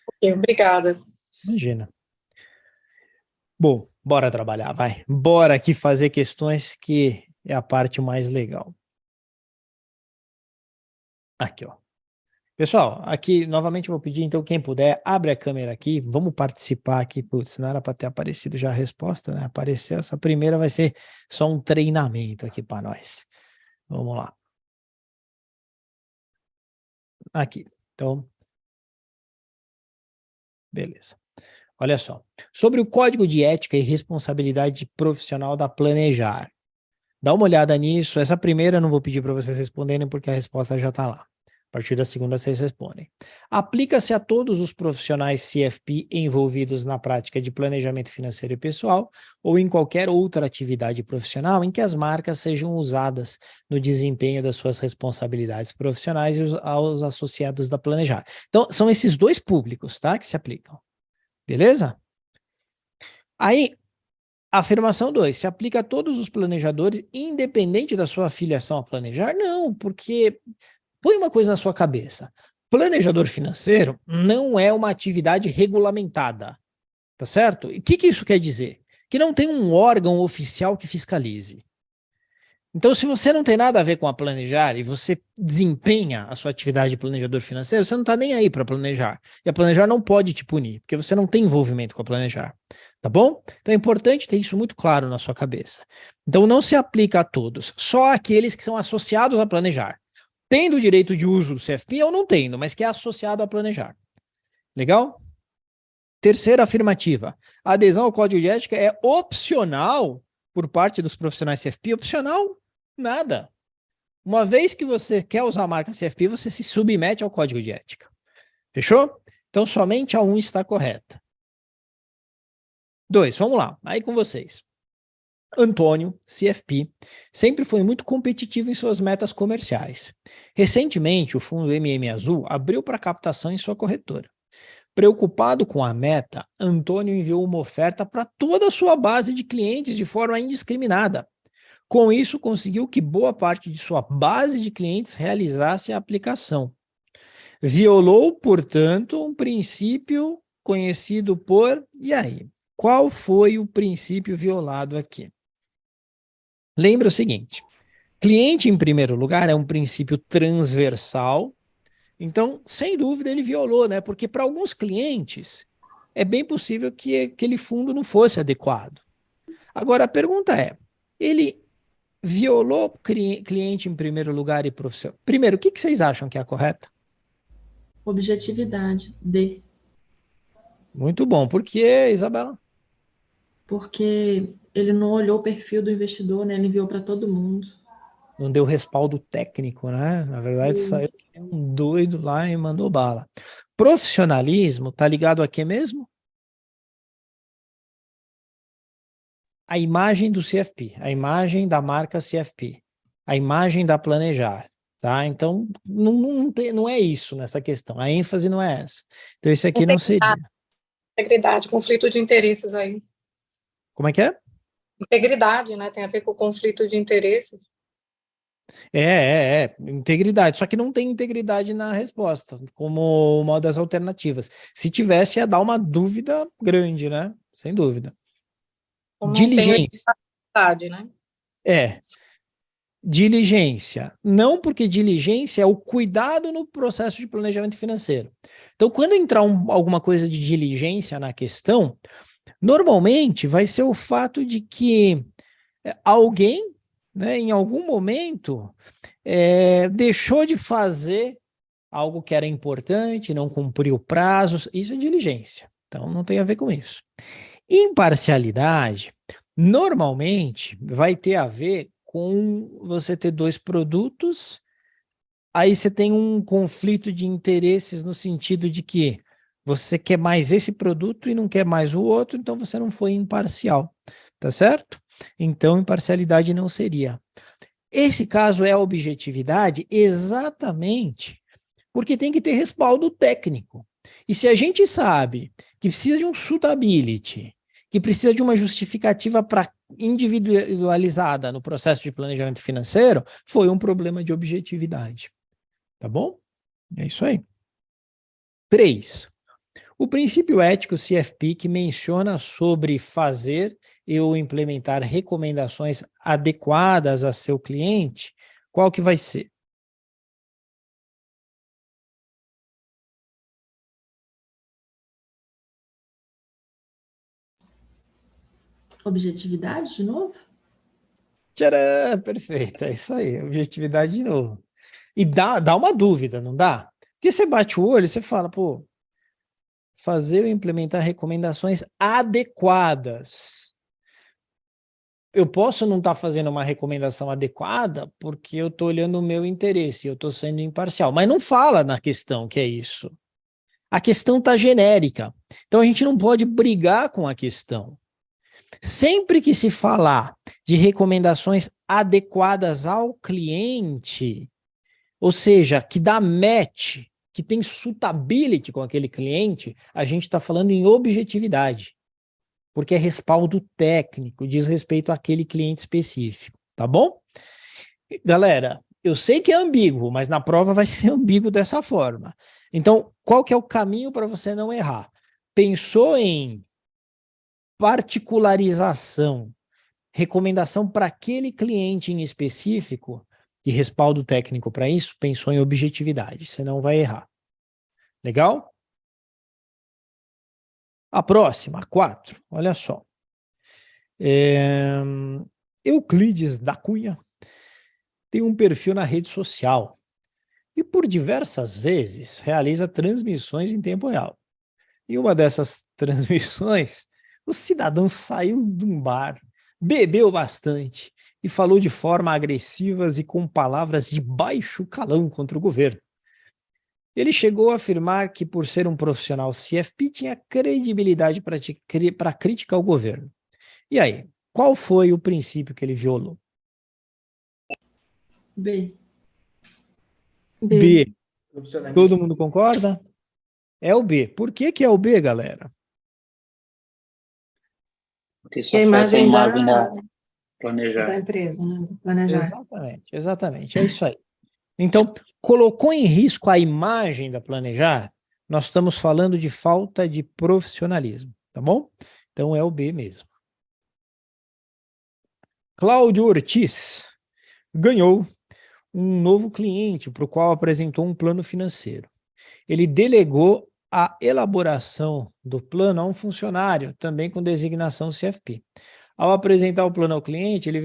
Ok, obrigada. Imagina. Bom, bora trabalhar, vai. Bora aqui fazer questões que é a parte mais legal. Aqui, ó. Pessoal, aqui novamente eu vou pedir, então, quem puder, abre a câmera aqui, vamos participar aqui, putz, não era para ter aparecido já a resposta, né? Apareceu, essa primeira vai ser só um treinamento aqui para nós. Vamos lá. Aqui, então, beleza. Olha só, sobre o Código de Ética e Responsabilidade Profissional da Planejar. Dá uma olhada nisso, essa primeira eu não vou pedir para vocês responderem, porque a resposta já está lá. A partir da segunda, vocês respondem. Aplica-se a todos os profissionais CFP envolvidos na prática de planejamento financeiro e pessoal ou em qualquer outra atividade profissional em que as marcas sejam usadas no desempenho das suas responsabilidades profissionais e aos associados da Planejar. Então, são esses dois públicos, tá, que se aplicam. Beleza? Aí, afirmação 2, se aplica a todos os planejadores, independente da sua afiliação a Planejar? Não, porque põe uma coisa na sua cabeça. Planejador financeiro não é uma atividade regulamentada, tá certo? E o que isso quer dizer? Que não tem um órgão oficial que fiscalize. Então, se você não tem nada a ver com a Planejar e você desempenha a sua atividade de planejador financeiro, você não está nem aí para planejar. E a Planejar não pode te punir, porque você não tem envolvimento com a Planejar. Tá bom? Então é importante ter isso muito claro na sua cabeça. Então não se aplica a todos, só aqueles que são associados a Planejar. Tendo o direito de uso do CFP ou não tendo, mas que é associado a Planejar. Legal? Terceira afirmativa. A adesão ao Código de Ética é opcional por parte dos profissionais CFP? Opcional? Nada. Uma vez que você quer usar a marca CFP, você se submete ao Código de Ética. Fechou? Então somente a 1 está correta. 2, vamos lá. Aí com vocês. Antônio, CFP, sempre foi muito competitivo em suas metas comerciais. Recentemente, o fundo MM Azul abriu para captação em sua corretora. Preocupado com a meta, Antônio enviou uma oferta para toda a sua base de clientes de forma indiscriminada. Com isso, conseguiu que boa parte de sua base de clientes realizasse a aplicação. Violou, portanto, um princípio conhecido por... E aí? Qual foi o princípio violado aqui? Lembra o seguinte, cliente em primeiro lugar é um princípio transversal, então, sem dúvida, ele violou, né? Porque para alguns clientes é bem possível que aquele fundo não fosse adequado. Agora, a pergunta é, ele violou cliente em primeiro lugar e profissional? Primeiro, o que vocês acham que é a correta? Objetividade, D. Muito bom. Por que, Isabela? Porque ele não olhou o perfil do investidor, né? Ele enviou para todo mundo. Não deu respaldo técnico, né? Na verdade, saiu um doido lá e mandou bala. Profissionalismo tá ligado a quê mesmo? A imagem do CFP, a imagem da marca CFP, a imagem da Planejar. tá? Então, não é isso nessa questão, a ênfase não é essa. Então, esse aqui não seria. Integridade, conflito de interesses aí. Como é que é? Integridade, né? Tem a ver com conflito de interesses. Integridade. Só que não tem integridade na resposta, como uma das alternativas. Se tivesse, ia dar uma dúvida grande, né? Sem dúvida. Como não tem Diligência. integridade, né? Diligência. Não, porque diligência é o cuidado no processo de planejamento financeiro. Então, quando entrar alguma coisa de diligência na questão, normalmente vai ser o fato de que alguém, né, em algum momento, deixou de fazer algo que era importante, não cumpriu prazos, isso é diligência. Então, não tem a ver com isso. Imparcialidade, normalmente, vai ter a ver com você ter dois produtos, aí você tem um conflito de interesses no sentido de que você quer mais esse produto e não quer mais o outro, então você não foi imparcial, tá certo? Então, imparcialidade não seria. Esse caso é a objetividade exatamente porque tem que ter respaldo técnico. E se a gente sabe que precisa de um suitability, que precisa de uma justificativa para individualizada no processo de planejamento financeiro, foi um problema de objetividade. Tá bom? É isso aí. 3. O princípio ético CFP que menciona sobre fazer ou implementar recomendações adequadas a seu cliente, qual que vai ser? Objetividade, de novo? Tcharam, perfeito, é isso aí, objetividade de novo. E dá uma dúvida, não dá? Porque você bate o olho e você fala, pô, fazer ou implementar recomendações adequadas. Eu posso não estar fazendo uma recomendação adequada porque eu estou olhando o meu interesse, eu estou sendo imparcial. Mas não fala na questão que é isso. A questão está genérica. Então a gente não pode brigar com a questão. Sempre que se falar de recomendações adequadas ao cliente, ou seja, que dá match, que tem suitability com aquele cliente, a gente está falando em objetividade, porque é respaldo técnico, diz respeito àquele cliente específico, tá bom? Galera, eu sei que é ambíguo, mas na prova vai ser ambíguo dessa forma. Então, qual que é o caminho para você não errar? Pensou em particularização, recomendação para aquele cliente em específico e respaldo técnico para isso, pensou em objetividade, você não vai errar. Legal? A próxima, 4, olha só. Euclides da Cunha tem um perfil na rede social e por diversas vezes realiza transmissões em tempo real. Em uma dessas transmissões, o cidadão saiu de um bar, bebeu bastante e falou de forma agressivas e com palavras de baixo calão contra o governo. Ele chegou a afirmar que, por ser um profissional CFP, tinha credibilidade para criticar o governo. E aí, qual foi o princípio que ele violou? B. B. Todo mundo concorda? É o B. Por que que é o B, galera? Porque isso afeta a imagem da planejar. Da empresa, né? Do planejar. Exatamente. É isso aí. Então, colocou em risco a imagem da planejar, nós estamos falando de falta de profissionalismo, tá bom? Então é o B mesmo. Cláudio Ortiz ganhou um novo cliente para o qual apresentou um plano financeiro. Ele delegou a elaboração do plano a um funcionário, também com designação CFP. Ao apresentar o plano ao cliente, ele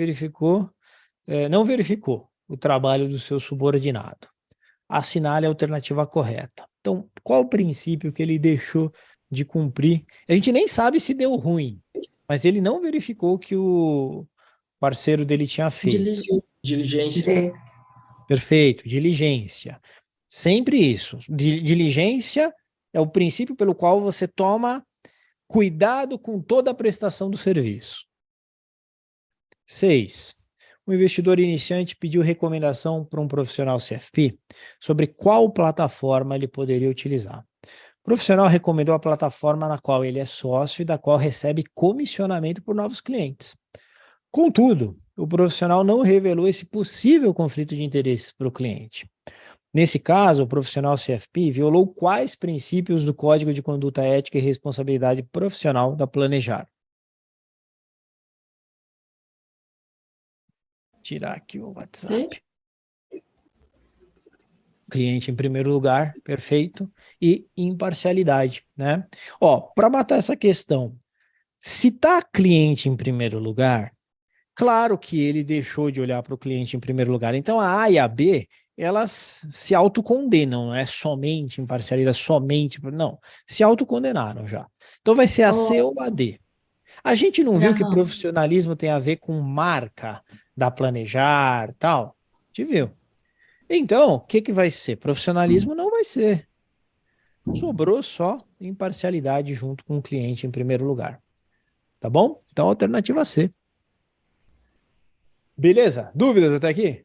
não verificou o trabalho do seu subordinado. Assinale a alternativa correta. Então, qual o princípio que ele deixou de cumprir? A gente nem sabe se deu ruim, mas ele não verificou que o parceiro dele tinha feito. Diligência. Perfeito, diligência. Sempre isso. Diligência é o princípio pelo qual você toma cuidado com toda a prestação do serviço. 6. um investidor iniciante pediu recomendação para um profissional CFP sobre qual plataforma ele poderia utilizar. O profissional recomendou a plataforma na qual ele é sócio e da qual recebe comissionamento por novos clientes. Contudo, o profissional não revelou esse possível conflito de interesses para o cliente. Nesse caso, o profissional CFP violou quais princípios do Código de Conduta Ética e Responsabilidade Profissional da Planejar? Tirar aqui o WhatsApp. Cliente em primeiro lugar, perfeito, e imparcialidade, né? Ó, para matar essa questão, se tá cliente em primeiro lugar, claro que ele deixou de olhar para o cliente em primeiro lugar. Então, a A e a B, elas se autocondenam, não é somente imparcialidade, somente... Não, se autocondenaram já. Então, vai ser a C ou a D. A gente não viu que profissionalismo tem a ver com marca da Planejar, tal? A gente viu. Então, o que vai ser? Profissionalismo não vai ser. Sobrou só imparcialidade junto com o cliente em primeiro lugar. Tá bom? Então, alternativa C. Beleza? Dúvidas até aqui?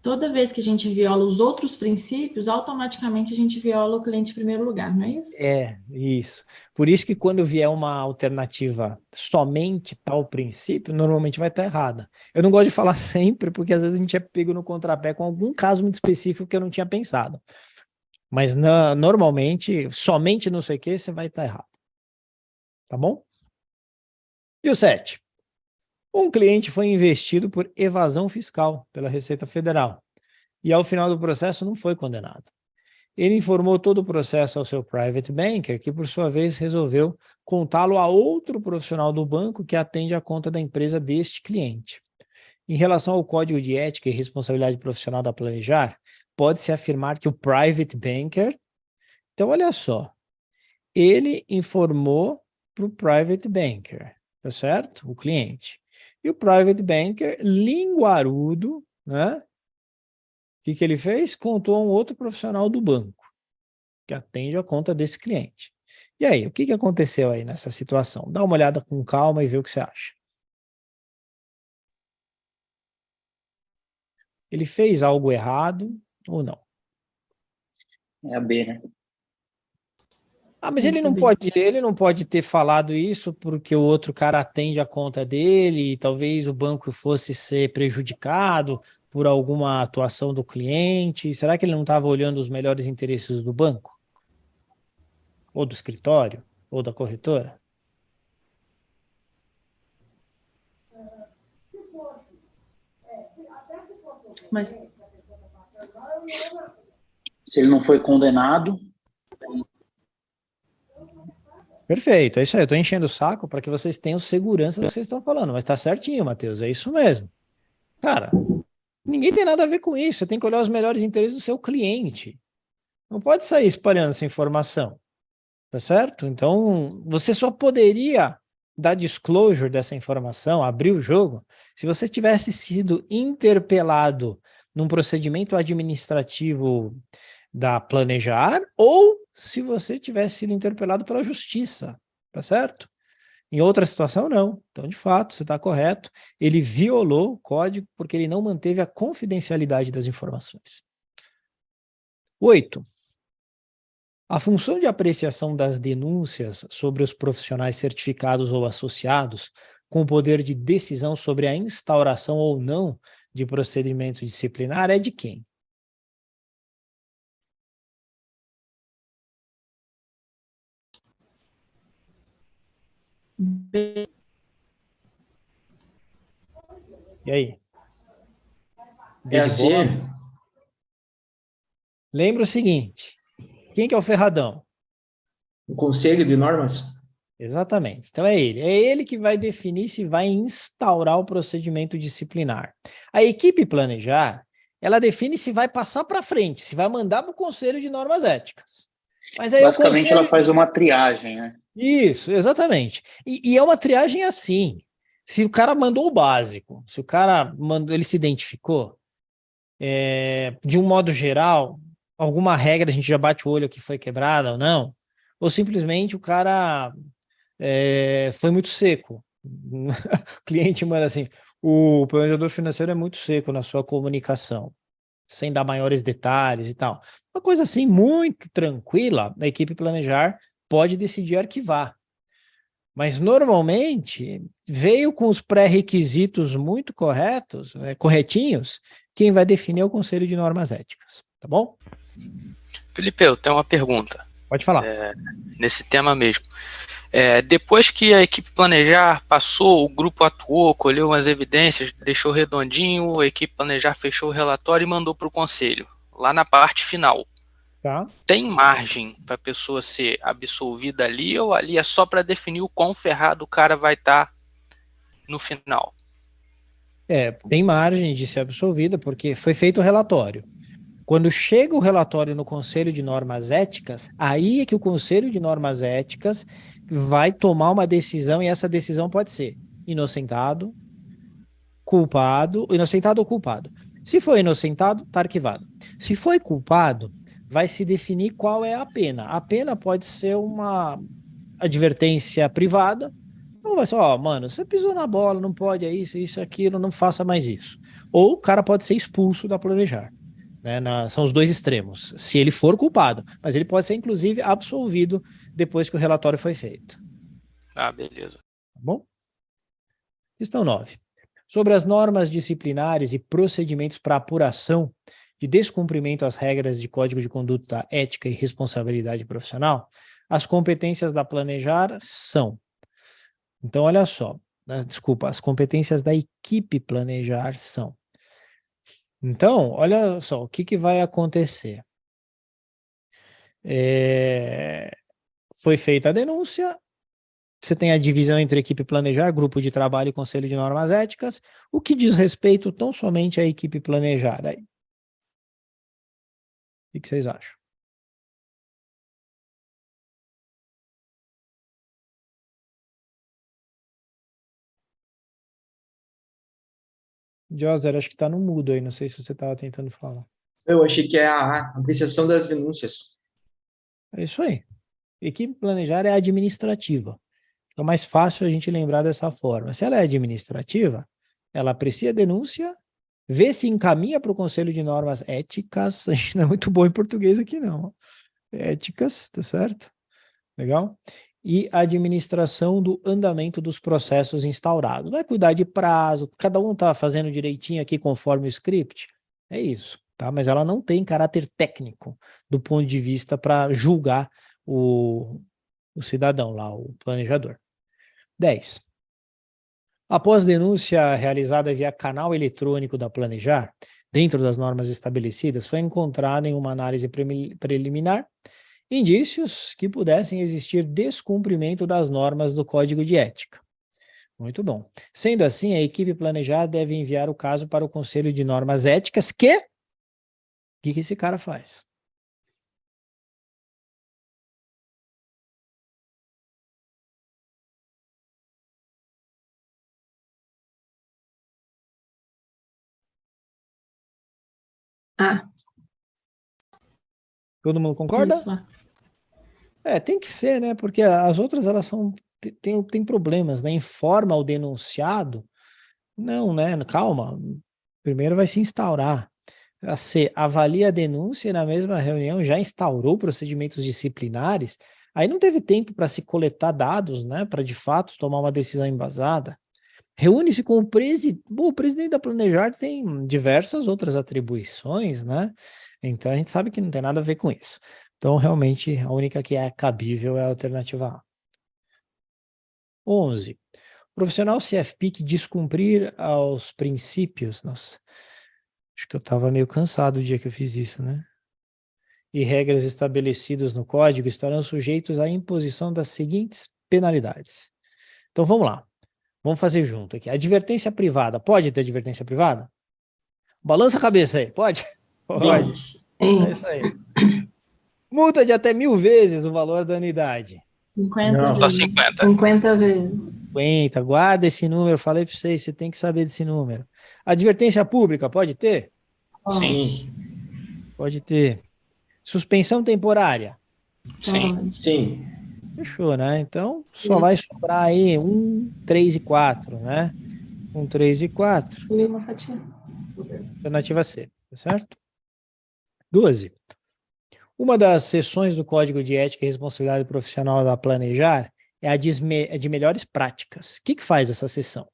Toda vez que a gente viola os outros princípios, automaticamente a gente viola o cliente em primeiro lugar, não é isso? É, isso. Por isso que quando vier uma alternativa somente tal princípio, normalmente vai estar errada. Eu não gosto de falar sempre, porque às vezes a gente é pego no contrapé com algum caso muito específico que eu não tinha pensado. Mas normalmente, somente não sei o que, você vai estar errado. Tá bom? E o 7? Um cliente foi investido por evasão fiscal pela Receita Federal e ao final do processo não foi condenado. Ele informou todo o processo ao seu private banker, que por sua vez resolveu contá-lo a outro profissional do banco que atende a conta da empresa deste cliente. Em relação ao Código de Ética e Responsabilidade Profissional da Planejar, pode-se afirmar que o private banker... Então, olha só. Ele informou para o private banker, tá certo? O cliente. E o private banker, linguarudo, né? O que ele fez? Contou a um outro profissional do banco, que atende a conta desse cliente. E aí, o que aconteceu aí nessa situação? Dá uma olhada com calma e vê o que você acha. Ele fez algo errado ou não? É a B, né? Ah, mas ele não pode ter falado isso porque o outro cara atende a conta dele e talvez o banco fosse ser prejudicado por alguma atuação do cliente. Será que ele não estava olhando os melhores interesses do banco? Ou do escritório? Ou da corretora? Mas Se ele não foi condenado... Perfeito, é isso aí. Eu estou enchendo o saco para que vocês tenham segurança do que vocês estão falando, mas está certinho, Matheus, é isso mesmo. Cara, ninguém tem nada a ver com isso. Você tem que olhar os melhores interesses do seu cliente. Não pode sair espalhando essa informação, tá certo? Então, você só poderia dar disclosure dessa informação, abrir o jogo, se você tivesse sido interpelado num procedimento administrativo da Planejar ou se você tivesse sido interpelado pela justiça, tá certo? Em outra situação, não. Então, de fato, você está correto. Ele violou o código porque ele não manteve a confidencialidade das informações. 8. A função de apreciação das denúncias sobre os profissionais certificados ou associados com o poder de decisão sobre a instauração ou não de procedimento disciplinar é de quem? B. E aí? É a C. Lembra o seguinte, quem que é o ferradão? O Conselho de Normas? Exatamente. Então é ele que vai definir se vai instaurar o procedimento disciplinar. A equipe planejar, ela define se vai passar para frente, se vai mandar para o Conselho de Normas Éticas. Mas aí basicamente ela faz uma triagem, né? Isso, exatamente. E é uma triagem assim. Se o cara mandou o básico, se o cara mandou, ele se identificou, de um modo geral, alguma regra a gente já bate o olho que foi quebrada ou não, ou simplesmente o cara foi muito seco. O cliente manda assim, O planejador financeiro é muito seco na sua comunicação, sem dar maiores detalhes e tal. Uma coisa assim muito tranquila, a equipe planejar pode decidir arquivar. Mas normalmente veio com os pré-requisitos muito corretos, corretinhos, quem vai definir é o Conselho de Normas Éticas, tá bom? Felipe, eu tenho uma pergunta. Pode falar. Nesse tema mesmo. Depois que a equipe planejar passou, o grupo atuou, colheu umas evidências, deixou redondinho, a equipe planejar fechou o relatório e mandou para o conselho, lá na parte final. Tá. Tem margem para a pessoa ser absolvida ali ou ali é só para definir o quão ferrado o cara vai estar no final? Tem margem de ser absolvida porque foi feito o relatório. Quando chega o relatório no Conselho de Normas Éticas, aí é que o Conselho de Normas Éticas vai tomar uma decisão e essa decisão pode ser inocentado, culpado, inocentado ou culpado. Se for inocentado, está arquivado. Se foi culpado, vai se definir qual é a pena. A pena pode ser uma advertência privada, ou vai ser, mano, você pisou na bola, não pode, isso, aquilo, não faça mais isso. Ou o cara pode ser expulso da planejar. Né, são os dois extremos, se ele for culpado, mas ele pode ser, inclusive, absolvido depois que o relatório foi feito. Ah, beleza. Tá bom? Questão 9. Sobre as normas disciplinares e procedimentos para apuração de descumprimento às regras de Código de Conduta Ética e Responsabilidade Profissional, as competências da planejar são... Então, olha só, as competências da equipe planejar são... Então, olha só, o que vai acontecer? Foi feita a denúncia, você tem a divisão entre equipe planejar, grupo de trabalho e conselho de normas éticas, o que diz respeito tão somente à equipe planejar. Aí. O que vocês acham? Joser, acho que está no mudo aí, não sei se você estava tentando falar. Eu achei que é a apreciação das denúncias. É isso aí. Equipe planejar é administrativa. É mais fácil a gente lembrar dessa forma. Se ela é administrativa, ela aprecia a denúncia, vê se encaminha para o Conselho de Normas Éticas. A gente não é muito bom em português aqui, não. Éticas, tá certo? Legal? E a administração do andamento dos processos instaurados. Vai cuidar de prazo, cada um está fazendo direitinho aqui conforme o script. É isso, tá? Mas ela não tem caráter técnico do ponto de vista para julgar o cidadão lá, o planejador. 10. Após denúncia realizada via canal eletrônico da Planejar, dentro das normas estabelecidas, foi encontrado em uma análise preliminar indícios que pudessem existir descumprimento das normas do Código de Ética. Muito bom. Sendo assim, a equipe Planejar deve enviar o caso para o Conselho de Normas Éticas o que esse cara faz? Todo mundo concorda? Isso. Tem que ser, né? Porque as outras, elas tem problemas, né? Informa o denunciado. Não, né? Calma. Primeiro vai se instaurar. A C, avalia a denúncia e na mesma reunião já instaurou procedimentos disciplinares. Aí não teve tempo para se coletar dados, né? Para, de fato, tomar uma decisão embasada. Reúne-se com o presidente. Bom, o presidente da Planejar tem diversas outras atribuições, né? Então a gente sabe que não tem nada a ver com isso. Então, realmente, a única que é cabível é a alternativa A. 11. Profissional CFP que descumprir aos princípios... Nossa, acho que eu estava meio cansado o dia que eu fiz isso, né? E regras estabelecidas no código estarão sujeitos à imposição das seguintes penalidades. Então, vamos lá. Vamos fazer junto aqui. Advertência privada. Pode ter advertência privada? Balança a cabeça aí. Pode? Pode. É isso aí. Multa de até 1.000 vezes o valor da anuidade. 50 Só vezes. 50. 50 vezes. 50. Guarda esse número. Falei para vocês, você tem que saber desse número. Advertência pública, pode ter? Sim. Pode ter. Suspensão temporária? Sim. Sim. Fechou, né? Então, só vai sobrar aí 1, 3 e 4, né? 1, 3 e 4. E uma fatia. Alternativa C, tá certo? 12. Uma das seções do Código de Ética e Responsabilidade Profissional da Planejar é a de melhores práticas. O que faz essa seção? O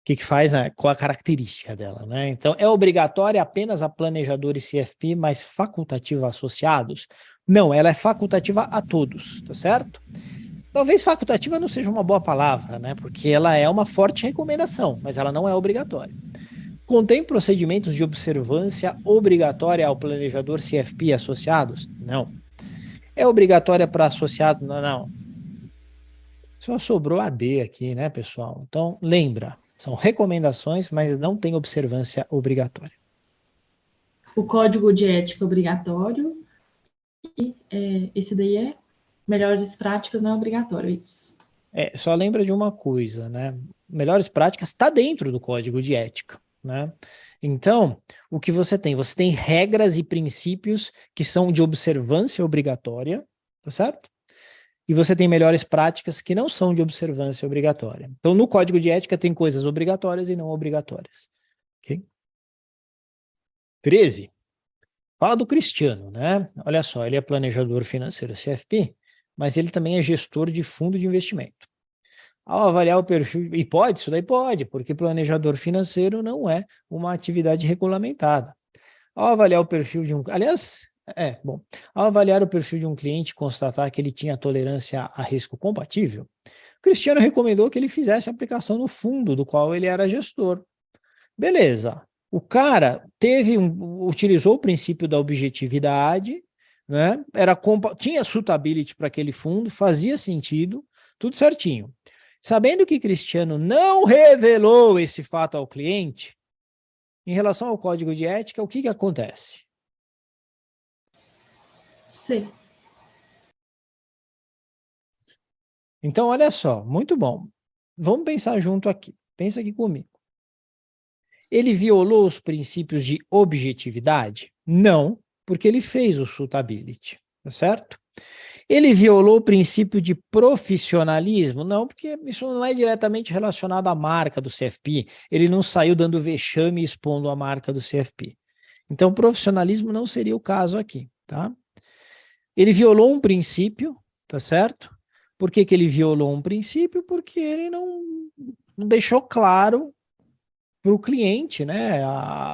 que faz, né? Qual a característica dela, né? Então, é obrigatória apenas a planejadores CFP, mas facultativa a associados? Não, ela é facultativa a todos, tá certo? Talvez facultativa não seja uma boa palavra, né? Porque ela é uma forte recomendação, mas ela não é obrigatória. Contém procedimentos de observância obrigatória ao planejador CFP e associados? Não. É obrigatória para associados? Não, não. Só sobrou a D aqui, né, pessoal? Então, lembra, são recomendações, mas não tem observância obrigatória. O código de ética obrigatório e esse daí é melhores práticas não é obrigatório, isso. Só lembra de uma coisa, né? Melhores práticas está dentro do código de ética, né? Então, o que você tem? Você tem regras e princípios que são de observância obrigatória, tá certo? E você tem melhores práticas que não são de observância obrigatória. Então, no código de ética tem coisas obrigatórias e não obrigatórias. Ok? 13. Fala do Cristiano, né? Olha só, ele é planejador financeiro CFP, mas ele também é gestor de fundo de investimento. Ao avaliar o perfil, e pode, isso daí pode, porque planejador financeiro não é uma atividade regulamentada. Ao avaliar o perfil de um, aliás, ao avaliar o perfil de um cliente e constatar que ele tinha tolerância a risco compatível, o Cristiano recomendou que ele fizesse a aplicação no fundo do qual ele era gestor. Beleza. O cara utilizou o princípio da objetividade, né? Tinha suitability para aquele fundo, fazia sentido, tudo certinho. Sabendo que Cristiano não revelou esse fato ao cliente, em relação ao código de ética, o que acontece? C. Então, olha só, muito bom. Vamos pensar junto aqui. Pensa aqui comigo. Ele violou os princípios de objetividade? Não, porque ele fez o suitability, tá certo? Ele violou o princípio de profissionalismo? Não, porque isso não é diretamente relacionado à marca do CFP. Ele não saiu dando vexame e expondo a marca do CFP. Então, profissionalismo não seria o caso aqui, tá? Ele violou um princípio, tá certo? Por que ele violou um princípio? Porque ele não deixou claro para o cliente, né,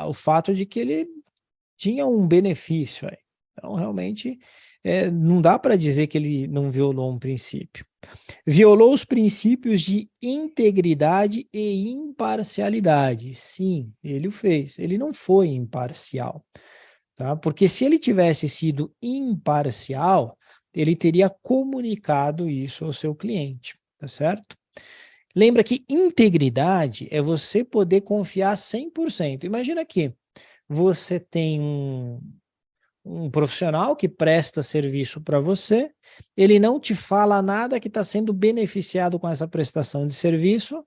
o fato de que ele tinha um benefício aí. Então, realmente, não dá para dizer que ele não violou um princípio. Violou os princípios de integridade e imparcialidade. Sim, ele o fez. Ele não foi imparcial, tá? Porque se ele tivesse sido imparcial, ele teria comunicado isso ao seu cliente, tá certo? Lembra que integridade é você poder confiar 100%. Imagina que você tem um profissional que presta serviço para você, ele não te fala nada que está sendo beneficiado com essa prestação de serviço,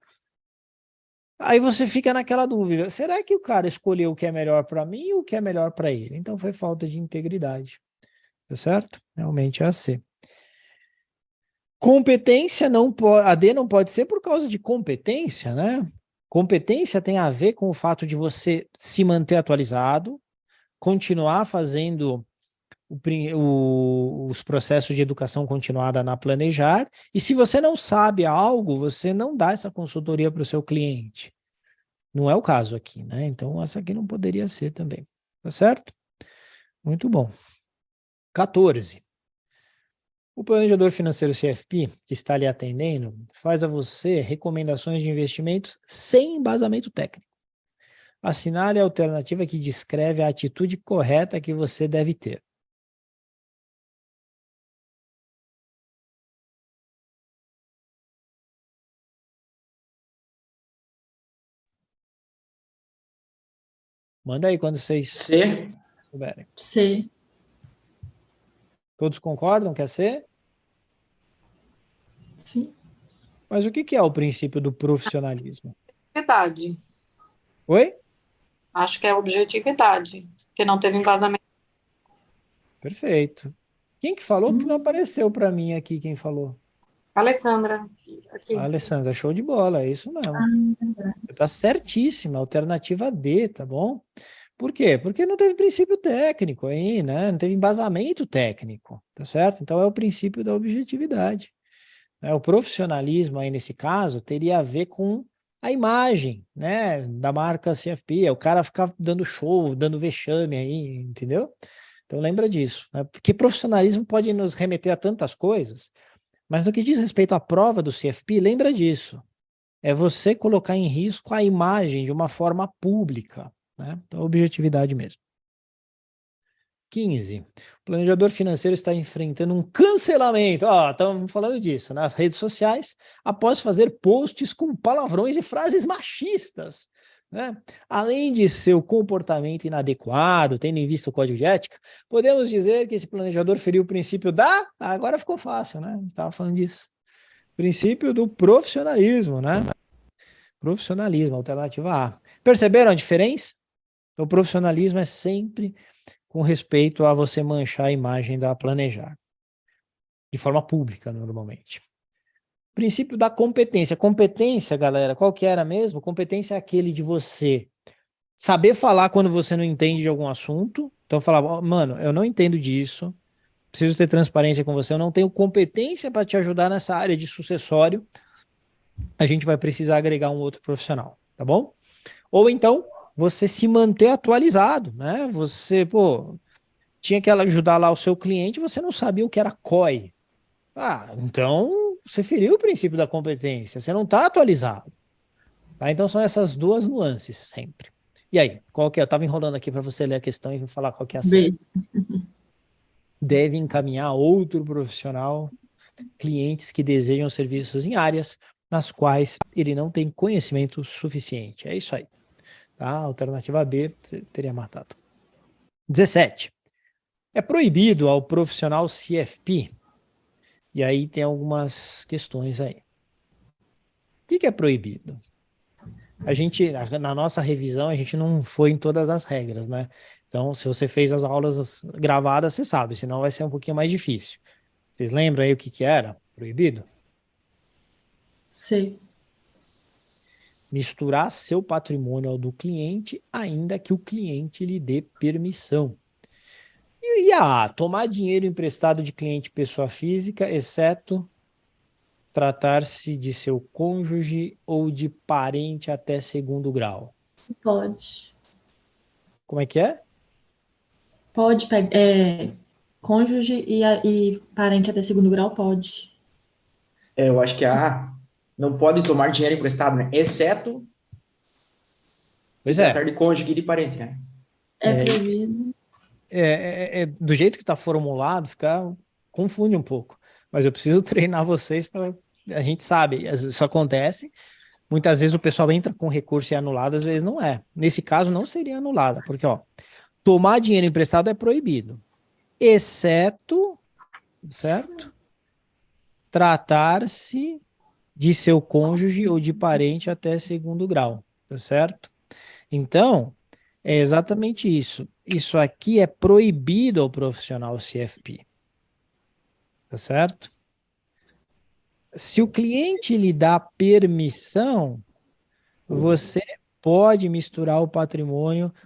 aí você fica naquela dúvida, será que o cara escolheu o que é melhor para mim ou o que é melhor para ele? Então foi falta de integridade, tá certo? Realmente é assim. Competência não pode, a D não pode ser por causa de competência, né? Competência tem a ver com o fato de você se manter atualizado, continuar fazendo os processos de educação continuada na Planejar, e se você não sabe algo, você não dá essa consultoria para o seu cliente. Não é o caso aqui, né? Então, essa aqui não poderia ser também, tá certo? Muito bom. 14. O planejador financeiro CFP, que está lhe atendendo, faz a você recomendações de investimentos sem embasamento técnico. Assinale a alternativa que descreve a atitude correta que você deve ter. Manda aí quando vocês C. souberem. C. Todos concordam que é C? Sim. Mas o que é o princípio do profissionalismo? Objetividade. Oi? Acho que é objetividade, porque não teve embasamento. Perfeito. Quem que falou? Porque não apareceu para mim aqui quem falou. Alessandra, aqui. Alessandra, show de bola, é isso mesmo. Tá certíssima, alternativa D, tá bom? Por quê? Porque não teve princípio técnico aí, né? Não teve embasamento técnico, tá certo? Então é o princípio da objetividade. O profissionalismo aí nesse caso teria a ver com a imagem, né, da marca CFP, é o cara ficar dando show, dando vexame aí, entendeu? Então lembra disso, né? Porque profissionalismo pode nos remeter a tantas coisas, mas no que diz respeito à prova do CFP, lembra disso. É você colocar em risco a imagem de uma forma pública, né? Então, objetividade mesmo. 15. O planejador financeiro está enfrentando um cancelamento. Estamos falando disso, nas redes sociais, após fazer posts com palavrões e frases machistas. Né? Além de seu comportamento inadequado, tendo em vista o código de ética, podemos dizer que esse planejador feriu o princípio da... Agora ficou fácil, né? A gente estava falando disso. Princípio do profissionalismo, né? Profissionalismo, alternativa A. Perceberam a diferença? Então, o profissionalismo é sempre com respeito a você manchar a imagem da Planejar. De forma pública, normalmente. Princípio da competência. Competência, galera, qual que era mesmo? Competência é aquele de você saber falar quando você não entende de algum assunto. Então, falar, mano, eu não entendo disso, preciso ter transparência com você, eu não tenho competência para te ajudar nessa área de sucessório, a gente vai precisar agregar um outro profissional, tá bom? Ou então, você se manter atualizado, né? Você, tinha que ajudar lá o seu cliente, você não sabia o que era COI. Então, você feriu o princípio da competência, você não está atualizado. Tá? Então, são essas duas nuances sempre. E aí, qual que é? Eu estava enrolando aqui para você ler a questão e falar qual que é a certa. Deve encaminhar outro profissional, clientes que desejam serviços em áreas nas quais ele não tem conhecimento suficiente. É isso aí. Tá? Alternativa B, teria matado. 17. É proibido ao profissional CFP. E aí tem algumas questões aí. O que é proibido? A gente, na nossa revisão, a gente não foi em todas as regras, né? Então, se você fez as aulas gravadas, você sabe, senão vai ser um pouquinho mais difícil. Vocês lembram aí o que era proibido? Sei. Misturar seu patrimônio ao do cliente, ainda que o cliente lhe dê permissão. E a tomar dinheiro emprestado de cliente pessoa física, exceto tratar-se de seu cônjuge ou de parente até segundo grau. Pode. Como é que é? Pode pegar. Cônjuge e parente até segundo grau, pode. Eu acho que não pode tomar dinheiro emprestado, né? Exceto se tratar de cônjuge e de parente, né? É proibido. Do jeito que está formulado, confunde um pouco. Mas eu preciso treinar vocês para a gente sabe, isso acontece. Muitas vezes o pessoal entra com recurso e é anulado, às vezes não é. Nesse caso, não seria anulada, porque tomar dinheiro emprestado é proibido, exceto, certo? Tratar-se de seu cônjuge ou de parente até segundo grau, tá certo? Então, é exatamente isso. Isso aqui é proibido ao profissional CFP. Tá certo? Se o cliente lhe dá permissão, você pode misturar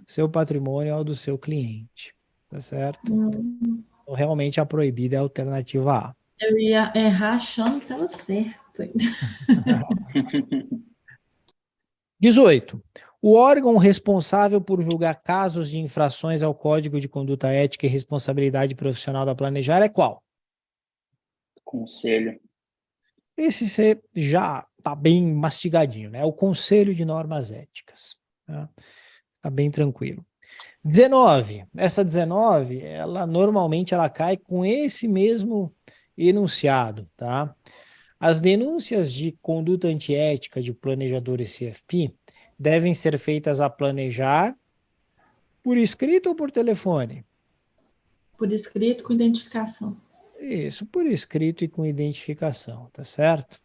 seu patrimônio ao do seu cliente. Tá certo? Então, realmente a proibida é a alternativa A. Eu ia errar achando que estava certo. 18. O órgão responsável por julgar casos de infrações ao Código de Conduta Ética e Responsabilidade Profissional da Planejar é qual? Conselho. Esse você já está bem mastigadinho, né? O Conselho de Normas Éticas. Está bem tranquilo. 19. Essa 19, normalmente ela cai com esse mesmo enunciado, tá? As denúncias de conduta antiética de planejadores CFP devem ser feitas a Planejar por escrito ou por telefone? Por escrito com identificação. Isso, por escrito e com identificação, tá certo?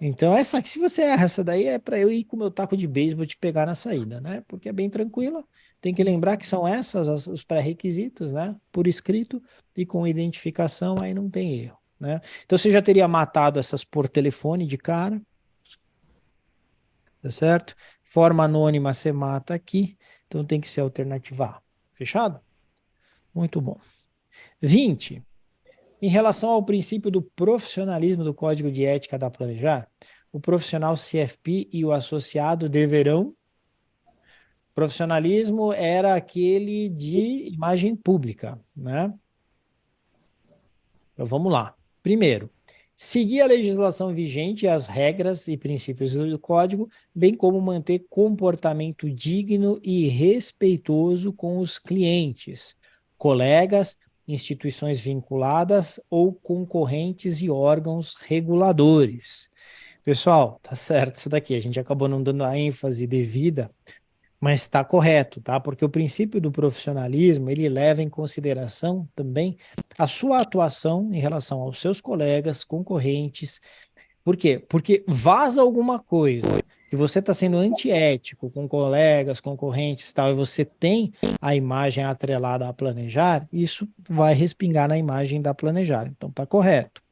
Então, se você erra essa daí, é para eu ir com o meu taco de beisebol te pegar na saída, né? Porque é bem tranquila. Tem que lembrar que são os pré-requisitos, né? Por escrito e com identificação, aí não tem erro, né? Então você já teria matado essas por telefone de cara, tá certo? Forma anônima você mata aqui, então tem que ser a alternativa A. Fechado? Muito bom. 20. Em relação ao princípio do profissionalismo do Código de Ética da Planejar, o profissional CFP e o associado deverão. Profissionalismo era aquele de imagem pública, né? Então vamos lá. Primeiro, seguir a legislação vigente e as regras e princípios do código, bem como manter comportamento digno e respeitoso com os clientes, colegas, instituições vinculadas ou concorrentes e órgãos reguladores. Pessoal, tá certo isso daqui. A gente acabou não dando a ênfase devida, mas está correto, tá? Porque o princípio do profissionalismo, ele leva em consideração também a sua atuação em relação aos seus colegas, concorrentes. Por quê? Porque vaza alguma coisa que você está sendo antiético com colegas, concorrentes e tal, e você tem a imagem atrelada a planejar, isso vai respingar na imagem da planejar. Então, tá correto.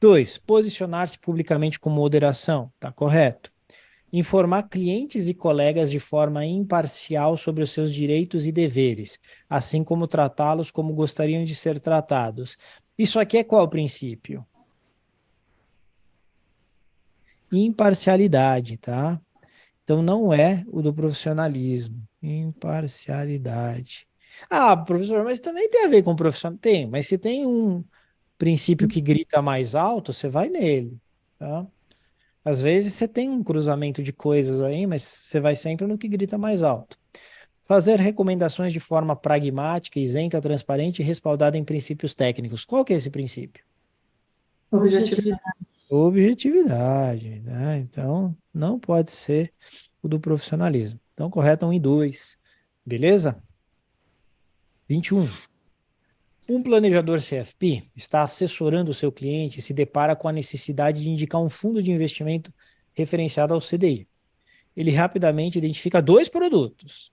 2, posicionar-se publicamente com moderação. Tá correto. Informar clientes e colegas de forma imparcial sobre os seus direitos e deveres, assim como tratá-los como gostariam de ser tratados. Isso aqui é qual princípio? Imparcialidade, tá? Então não é o do profissionalismo. Imparcialidade. Ah, professor, mas também tem a ver com profissional. Tem, mas se tem um princípio que grita mais alto, você vai nele, tá? Às vezes você tem um cruzamento de coisas aí, mas você vai sempre no que grita mais alto. Fazer recomendações de forma pragmática, isenta, transparente e respaldada em princípios técnicos. Qual que é esse princípio? Objetividade. Objetividade, né? Então, não pode ser o do profissionalismo. Então, correto 1 e 2. Beleza? 21. Um planejador CFP está assessorando o seu cliente e se depara com a necessidade de indicar um fundo de investimento referenciado ao CDI. Ele rapidamente identifica 2 produtos.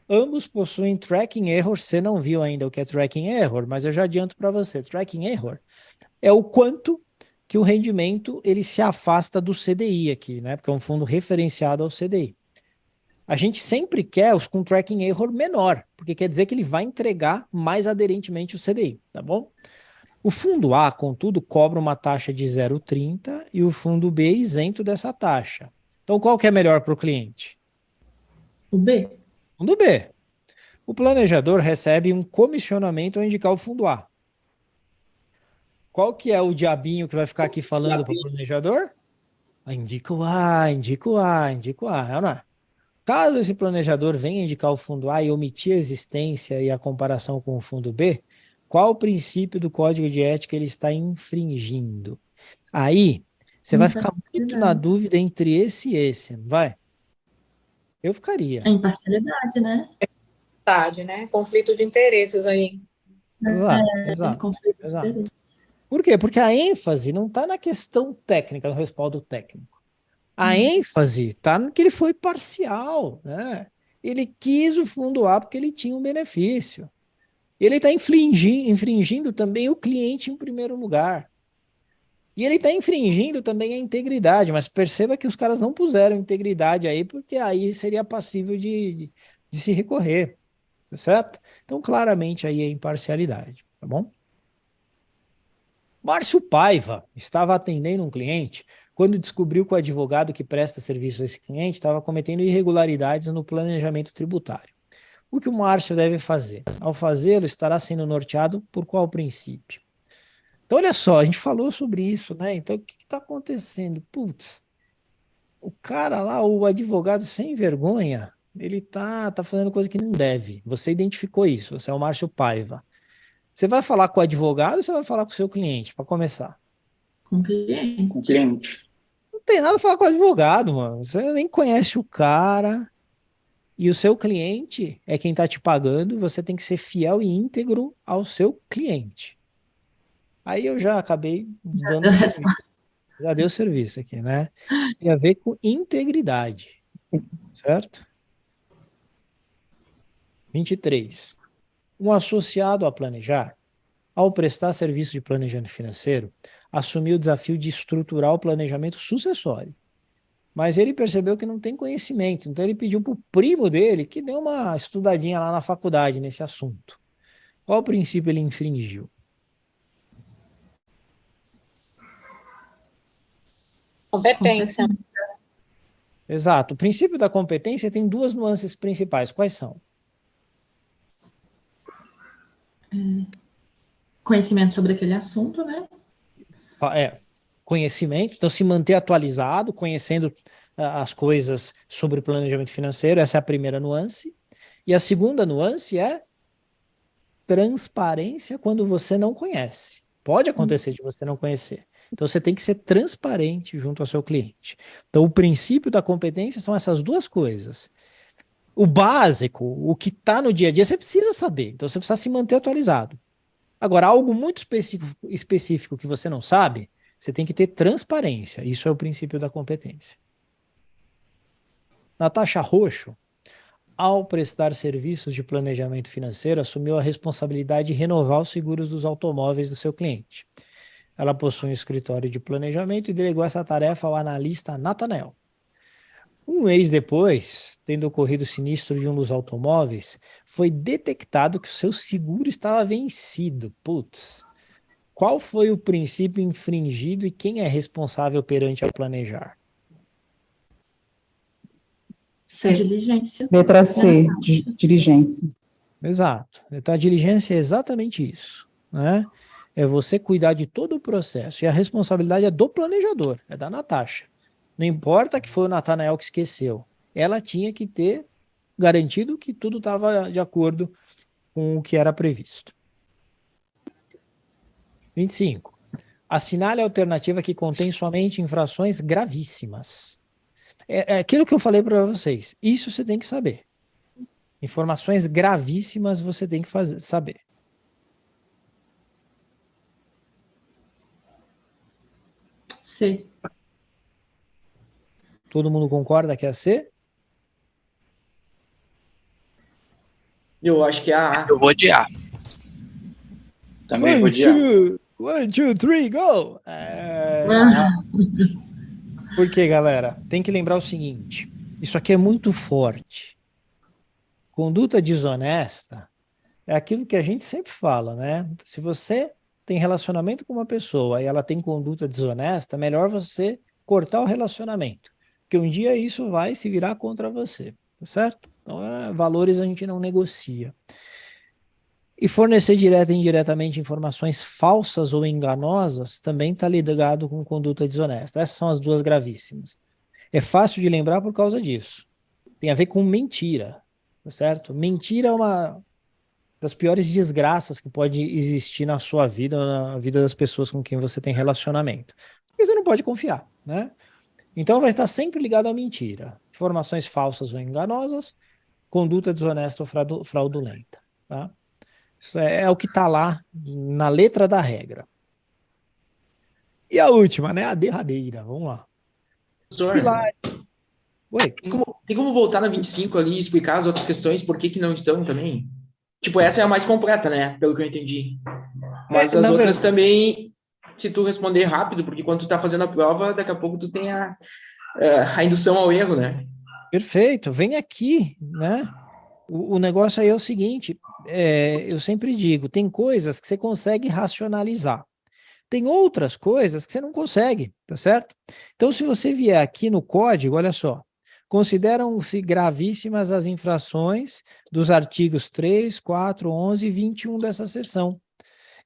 Ambos possuem tracking error. Você não viu ainda o que é tracking error, mas eu já adianto para você. Tracking error é o quanto que o rendimento ele se afasta do CDI aqui, né? Porque é um fundo referenciado ao CDI. A gente sempre quer os com tracking error menor, porque quer dizer que ele vai entregar mais aderentemente o CDI, tá bom? O fundo A, contudo, cobra uma taxa de 0,30 e o fundo B é isento dessa taxa. Então, qual que é melhor para o cliente? O B. Fundo B. O planejador recebe um comissionamento ao indicar o fundo A. Qual que é o diabinho que vai ficar aqui falando para o planejador? Indica o A, indica o A, indica o A, não é? Caso esse planejador venha indicar o fundo A e omitir a existência e a comparação com o fundo B, qual o princípio do código de ética ele está infringindo? Aí, você vai ficar muito na dúvida entre esse e esse, não vai? Eu ficaria. É imparcialidade, né? Né? Conflito de interesses aí. Exato. Por quê? Porque a ênfase não está na questão técnica, no respaldo técnico. A ênfase está no que ele foi parcial, né? Ele quis o fundo A porque ele tinha um benefício. Ele está infringindo também o cliente em primeiro lugar. E ele está infringindo também a integridade, mas perceba que os caras não puseram integridade aí, porque aí seria passível de se recorrer, tá certo? Então, claramente aí é imparcialidade, tá bom? Márcio Paiva estava atendendo um cliente quando descobriu que o advogado que presta serviço a esse cliente estava cometendo irregularidades no planejamento tributário. O que o Márcio deve fazer? Ao fazê-lo, estará sendo norteado por qual princípio? Então, olha só, a gente falou sobre isso, né? Então, o que está acontecendo? Putz, o cara lá, o advogado sem vergonha, ele tá fazendo coisa que não deve. Você identificou isso, você é o Márcio Paiva. Você vai falar com o advogado ou você vai falar com o seu cliente, para começar? Com o cliente. Com o cliente. Não tem nada a falar com o advogado, mano. Você nem conhece o cara. E o seu cliente é quem está te pagando. Você tem que ser fiel e íntegro ao seu cliente. Aí eu já acabei dando serviço. Já deu serviço aqui, né? Tem a ver com integridade. Certo? 23. Um associado a planejar ao prestar serviço de planejamento financeiro, assumiu o desafio de estruturar o planejamento sucessório. Mas ele percebeu que não tem conhecimento, então ele pediu para o primo dele que dê uma estudadinha lá na faculdade nesse assunto. Qual princípio ele infringiu? Competência. Exato. O princípio da competência tem duas nuances principais. Quais são? Conhecimento sobre aquele assunto, né? Conhecimento, então se manter atualizado, conhecendo as coisas sobre o planejamento financeiro, essa é a primeira nuance. E a segunda nuance é transparência quando você não conhece. Pode acontecer de você não conhecer. Então você tem que ser transparente junto ao seu cliente. Então o princípio da competência são essas duas coisas. O básico, o que está no dia a dia, você precisa saber. Então você precisa se manter atualizado. Agora, algo muito específico que você não sabe, você tem que ter transparência. Isso é o princípio da competência. Natasha Roxo, ao prestar serviços de planejamento financeiro, assumiu a responsabilidade de renovar os seguros dos automóveis do seu cliente. Ela possui um escritório de planejamento e delegou essa tarefa ao analista Nathanael. Um mês depois, tendo ocorrido o sinistro de um dos automóveis, foi detectado que o seu seguro estava vencido. Putz. Qual foi o princípio infringido e quem é responsável perante a planejar? C. Diligência. Letra C, diligência. Exato. Então a diligência é exatamente isso, né? É você cuidar de todo o processo. E a responsabilidade é do planejador, é da Natasha. Não importa que foi o Nathanael que esqueceu. Ela tinha que ter garantido que tudo estava de acordo com o que era previsto. 25. Assinale a alternativa que contém somente infrações gravíssimas. É aquilo que eu falei para vocês. Isso você tem que saber. Informações gravíssimas você tem que saber. C. Todo mundo concorda que é C? Eu acho que é a A. Eu vou de A. Também vou de A. 1, 2, 3, go! Por quê, galera? Tem que lembrar o seguinte. Isso aqui é muito forte. Conduta desonesta é aquilo que a gente sempre fala, né? Se você tem relacionamento com uma pessoa e ela tem conduta desonesta, melhor você cortar o relacionamento. Porque um dia isso vai se virar contra você, tá certo? Então, valores a gente não negocia. E fornecer direta e indiretamente informações falsas ou enganosas também está ligado com conduta desonesta. Essas são as duas gravíssimas. É fácil de lembrar por causa disso. Tem a ver com mentira, tá certo? Mentira é uma das piores desgraças que pode existir na sua vida, na vida das pessoas com quem você tem relacionamento. Porque você não pode confiar, né? Então vai estar sempre ligado à mentira. Informações falsas ou enganosas, conduta desonesta ou fraudulenta, tá? Isso é o que está lá na letra da regra. E a última, né? A derradeira. Vamos lá. Os pilares. Oi. Tem como voltar na 25 ali e explicar as outras questões, por que não estão também? Tipo, essa é a mais completa, né? Pelo que eu entendi. Mas as outras também, se tu responder rápido, porque quando tu tá fazendo a prova, daqui a pouco tu tem a indução ao erro, né? Perfeito. Vem aqui, né? O negócio aí é o seguinte, eu sempre digo, tem coisas que você consegue racionalizar. Tem outras coisas que você não consegue, tá certo? Então, se você vier aqui no código, olha só, consideram-se gravíssimas as infrações dos artigos 3, 4, 11 e 21 dessa seção.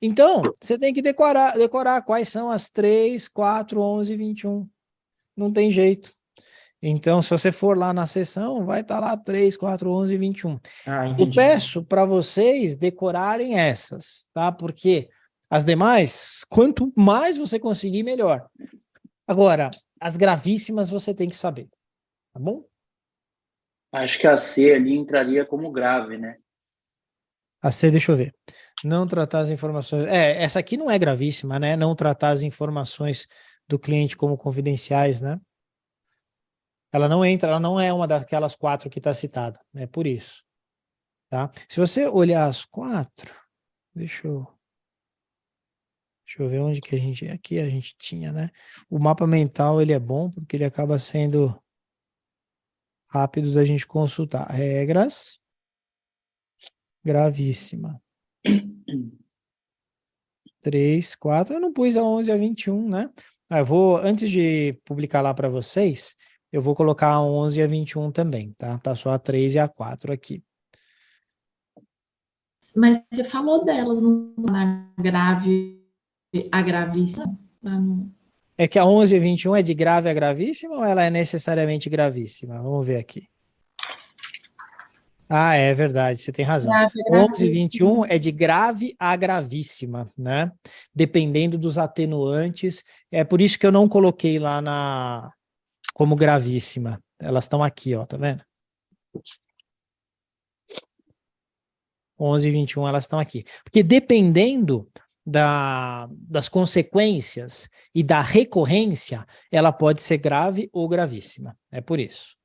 Então, você tem que decorar quais são as 3, 4, 11 e 21. Não tem jeito. Então, se você for lá na seção, vai estar lá 3, 4, 11 e 21. Eu peço para vocês decorarem essas, tá? Porque as demais, quanto mais você conseguir, melhor. Agora, as gravíssimas você tem que saber, tá bom? Acho que a C ali entraria como grave, né? A C, deixa eu ver. Não tratar as informações... essa aqui não é gravíssima, né? Não tratar as informações do cliente como confidenciais, né? Ela não entra, ela não é uma daquelas 4 que está citada, é por isso, tá? Se você olhar as 4, deixa eu Deixa eu ver onde que a gente... Aqui a gente tinha, né? O mapa mental, ele é bom porque ele acaba sendo rápido da gente consultar. Regras. Gravíssima. 3, 4. Eu não pus a 11 e a 21, né? Eu vou, antes de publicar lá para vocês, eu vou colocar a 11 e a 21 também, tá? Tá só a 3 e a 4 aqui. Mas você falou delas na grave, a gravíssima? É que a 11 e a 21 é de grave a gravíssima ou ela é necessariamente gravíssima? Vamos ver aqui. Ah, é verdade, você tem razão. 11 e 21 é de grave a gravíssima, né? Dependendo dos atenuantes. É por isso que eu não coloquei lá como gravíssima. Elas estão aqui, ó, tá vendo? 11 e 21, elas estão aqui. Porque dependendo das consequências e da recorrência, ela pode ser grave ou gravíssima. É por isso.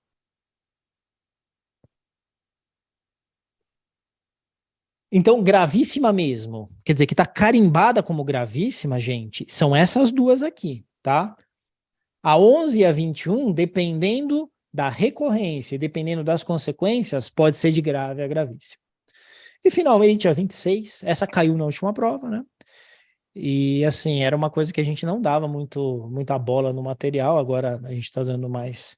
Então, gravíssima mesmo, quer dizer, que está carimbada como gravíssima, gente, são essas duas aqui, tá? A 11 e a 21, dependendo da recorrência e dependendo das consequências, pode ser de grave a gravíssima. E, finalmente, a 26, essa caiu na última prova, né? E, assim, era uma coisa que a gente não dava muita bola no material, agora a gente está dando mais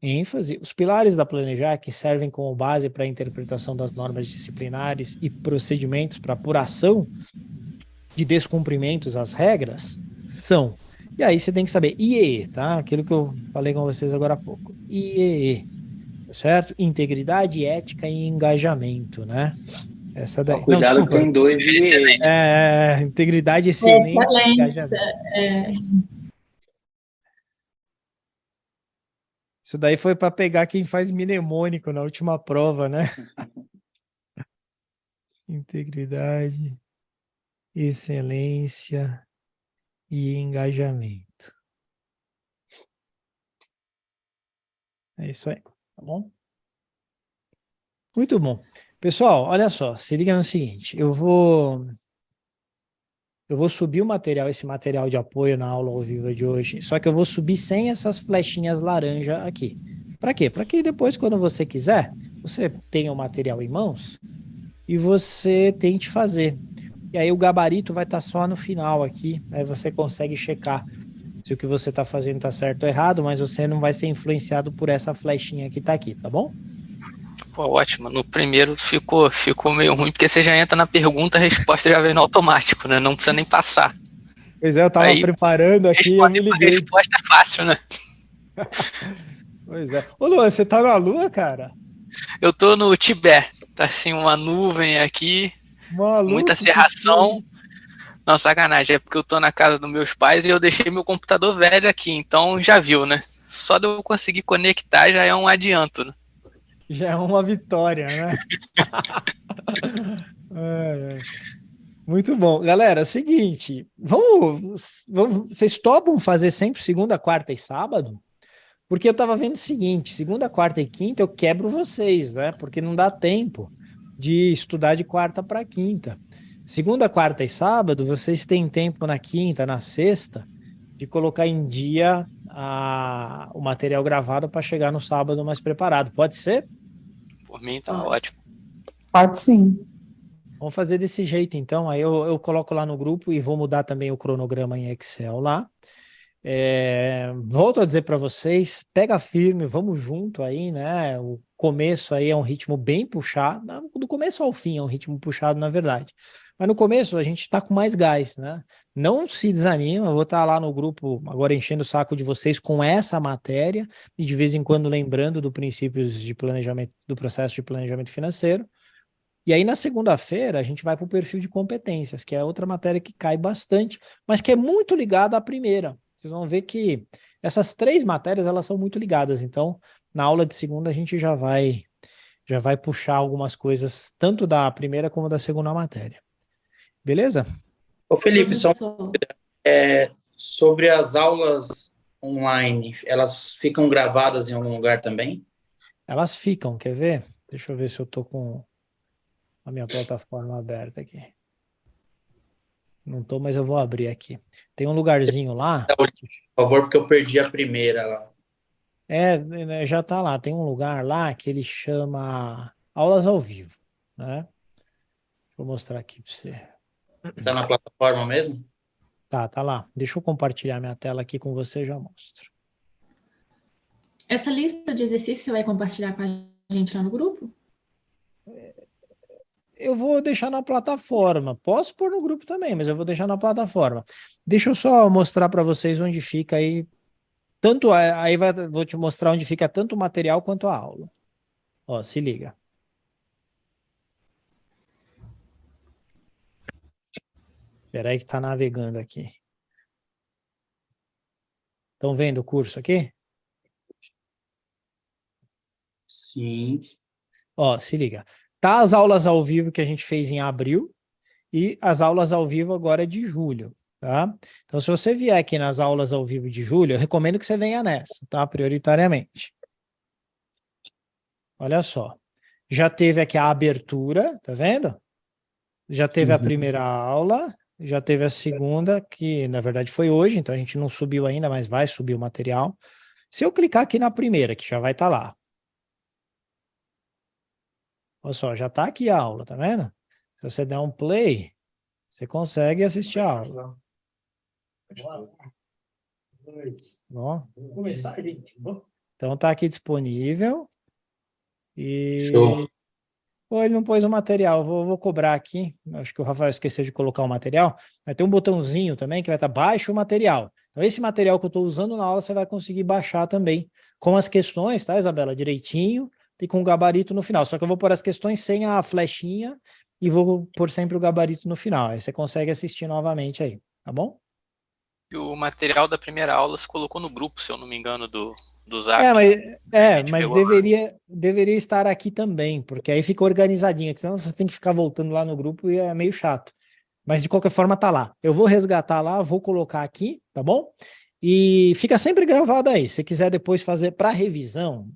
ênfase. Os pilares da Planejar, que servem como base para a interpretação das normas disciplinares e procedimentos para apuração de descumprimentos às regras, são... E aí você tem que saber IEE, tá? Aquilo que eu falei com vocês agora há pouco. IEE, certo? Integridade, ética e engajamento, né? Essa daí. Ó, cuidado, não, tem 2 IEE. Integridade, excelente, excelente. engajamento. Isso daí foi para pegar quem faz mnemônico na última prova, né? Integridade, excelência e engajamento. É isso aí, tá bom? Muito bom. Pessoal, olha só, se liga no seguinte, eu vou subir o material, esse material de apoio na aula ao vivo de hoje, só que eu vou subir sem essas flechinhas laranja aqui. Para quê? Para que depois, quando você quiser, você tenha o material em mãos e você tente fazer. E aí o gabarito vai estar só no final aqui, aí você consegue checar se o que você está fazendo está certo ou errado, mas você não vai ser influenciado por essa flechinha que está aqui, tá bom? Pô, ótimo. No primeiro ficou meio ruim, porque você já entra na pergunta, a resposta já vem no automático, né? Não precisa nem passar. Pois é, eu estava preparando aqui e eu me liguei. A resposta é fácil, né? Pois é. Ô, Luan, você tá na Lua, cara? Eu tô no Tibete. Tá assim, uma nuvem aqui, Maluco, muita cerração. Não, sacanagem, é porque eu tô na casa dos meus pais e eu deixei meu computador velho aqui, então já viu, né? Só de eu conseguir conectar já é um adianto, né? Já é uma vitória, né? Muito bom. Galera, é o seguinte, vocês topam fazer sempre segunda, quarta e sábado? Porque eu tava vendo o seguinte, segunda, quarta e quinta eu quebro vocês, né? Porque não dá tempo de estudar de quarta para quinta. Segunda, quarta e sábado, vocês têm tempo na quinta, na sexta, de colocar em dia o material gravado para chegar no sábado mais preparado. Pode ser? Por mim, tá ótimo. Pode sim. Vamos fazer desse jeito, então. Aí eu coloco lá no grupo e vou mudar também o cronograma em Excel lá. Volto a dizer para vocês, pega firme, vamos junto aí, né? O começo aí é um ritmo bem puxado, do começo ao fim é um ritmo puxado, na verdade. Mas no começo a gente está com mais gás, né? Não se desanima, eu vou estar lá no grupo agora enchendo o saco de vocês com essa matéria e de vez em quando lembrando do princípios de planejamento, do processo de planejamento financeiro. E aí na segunda-feira a gente vai para o perfil de competências, que é outra matéria que cai bastante, mas que é muito ligada à primeira. Vocês vão ver que essas 3 matérias, elas são muito ligadas. Então, na aula de segunda, a gente já vai puxar algumas coisas, tanto da primeira como da segunda matéria. Beleza? Ô, Felipe, só sobre as aulas online, elas ficam gravadas em algum lugar também? Elas ficam, quer ver? Deixa eu ver se eu estou com a minha plataforma aberta aqui. Não tô, mas eu vou abrir aqui. Tem um lugarzinho lá. Por favor, porque eu perdi a primeira lá. Já tá lá. Tem um lugar lá que ele chama aulas ao vivo, né? Vou mostrar aqui para você. Tá na plataforma mesmo? Tá lá. Deixa eu compartilhar minha tela aqui com você e já mostro. Essa lista de exercícios você vai compartilhar com a gente lá no grupo? Eu vou deixar na plataforma. Posso pôr no grupo também, mas eu vou deixar na plataforma. Deixa eu só mostrar para vocês onde fica aí. Vou te mostrar onde fica tanto o material quanto a aula. Ó, se liga. Espera aí que tá navegando aqui. Estão vendo o curso aqui? Sim. Ó, se liga. Tá as aulas ao vivo que a gente fez em abril e as aulas ao vivo agora é de julho, tá? Então, se você vier aqui nas aulas ao vivo de julho, eu recomendo que você venha nessa, tá? Prioritariamente. Olha só. Já teve aqui a abertura, tá vendo? Já teve a primeira aula, já teve a segunda, que na verdade foi hoje, então a gente não subiu ainda, mas vai subir o material. Se eu clicar aqui na primeira, que já vai estar lá. Olha só, já está aqui a aula, tá vendo? Se você der um play, você consegue assistir a aula. Ó. Vamos começar, gente. Então está aqui disponível. E... Show. Pô, ele não pôs o material, vou cobrar aqui. Acho que o Rafael esqueceu de colocar o material. Vai ter um botãozinho também que vai estar baixa o material. Então, esse material que eu estou usando na aula, você vai conseguir baixar também. Com as questões, tá, Isabela? Direitinho e com o gabarito no final. Só que eu vou pôr as questões sem a flechinha e vou pôr sempre o gabarito no final. Aí você consegue assistir novamente aí, tá bom? E o material da primeira aula se colocou no grupo, se eu não me engano, do Zap. Mas deveria estar aqui também, porque aí fica organizadinho, porque senão você tem que ficar voltando lá no grupo e é meio chato. Mas de qualquer forma tá lá. Eu vou resgatar lá, vou colocar aqui, tá bom? E fica sempre gravado aí. Se quiser depois fazer para revisão,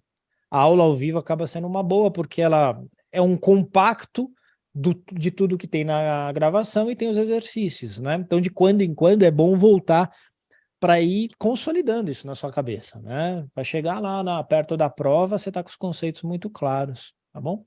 a aula ao vivo acaba sendo uma boa, porque ela é um compacto de tudo que tem na gravação e tem os exercícios, né? Então, de quando em quando é bom voltar para ir consolidando isso na sua cabeça, né? Para chegar lá perto da prova, você está com os conceitos muito claros, tá bom?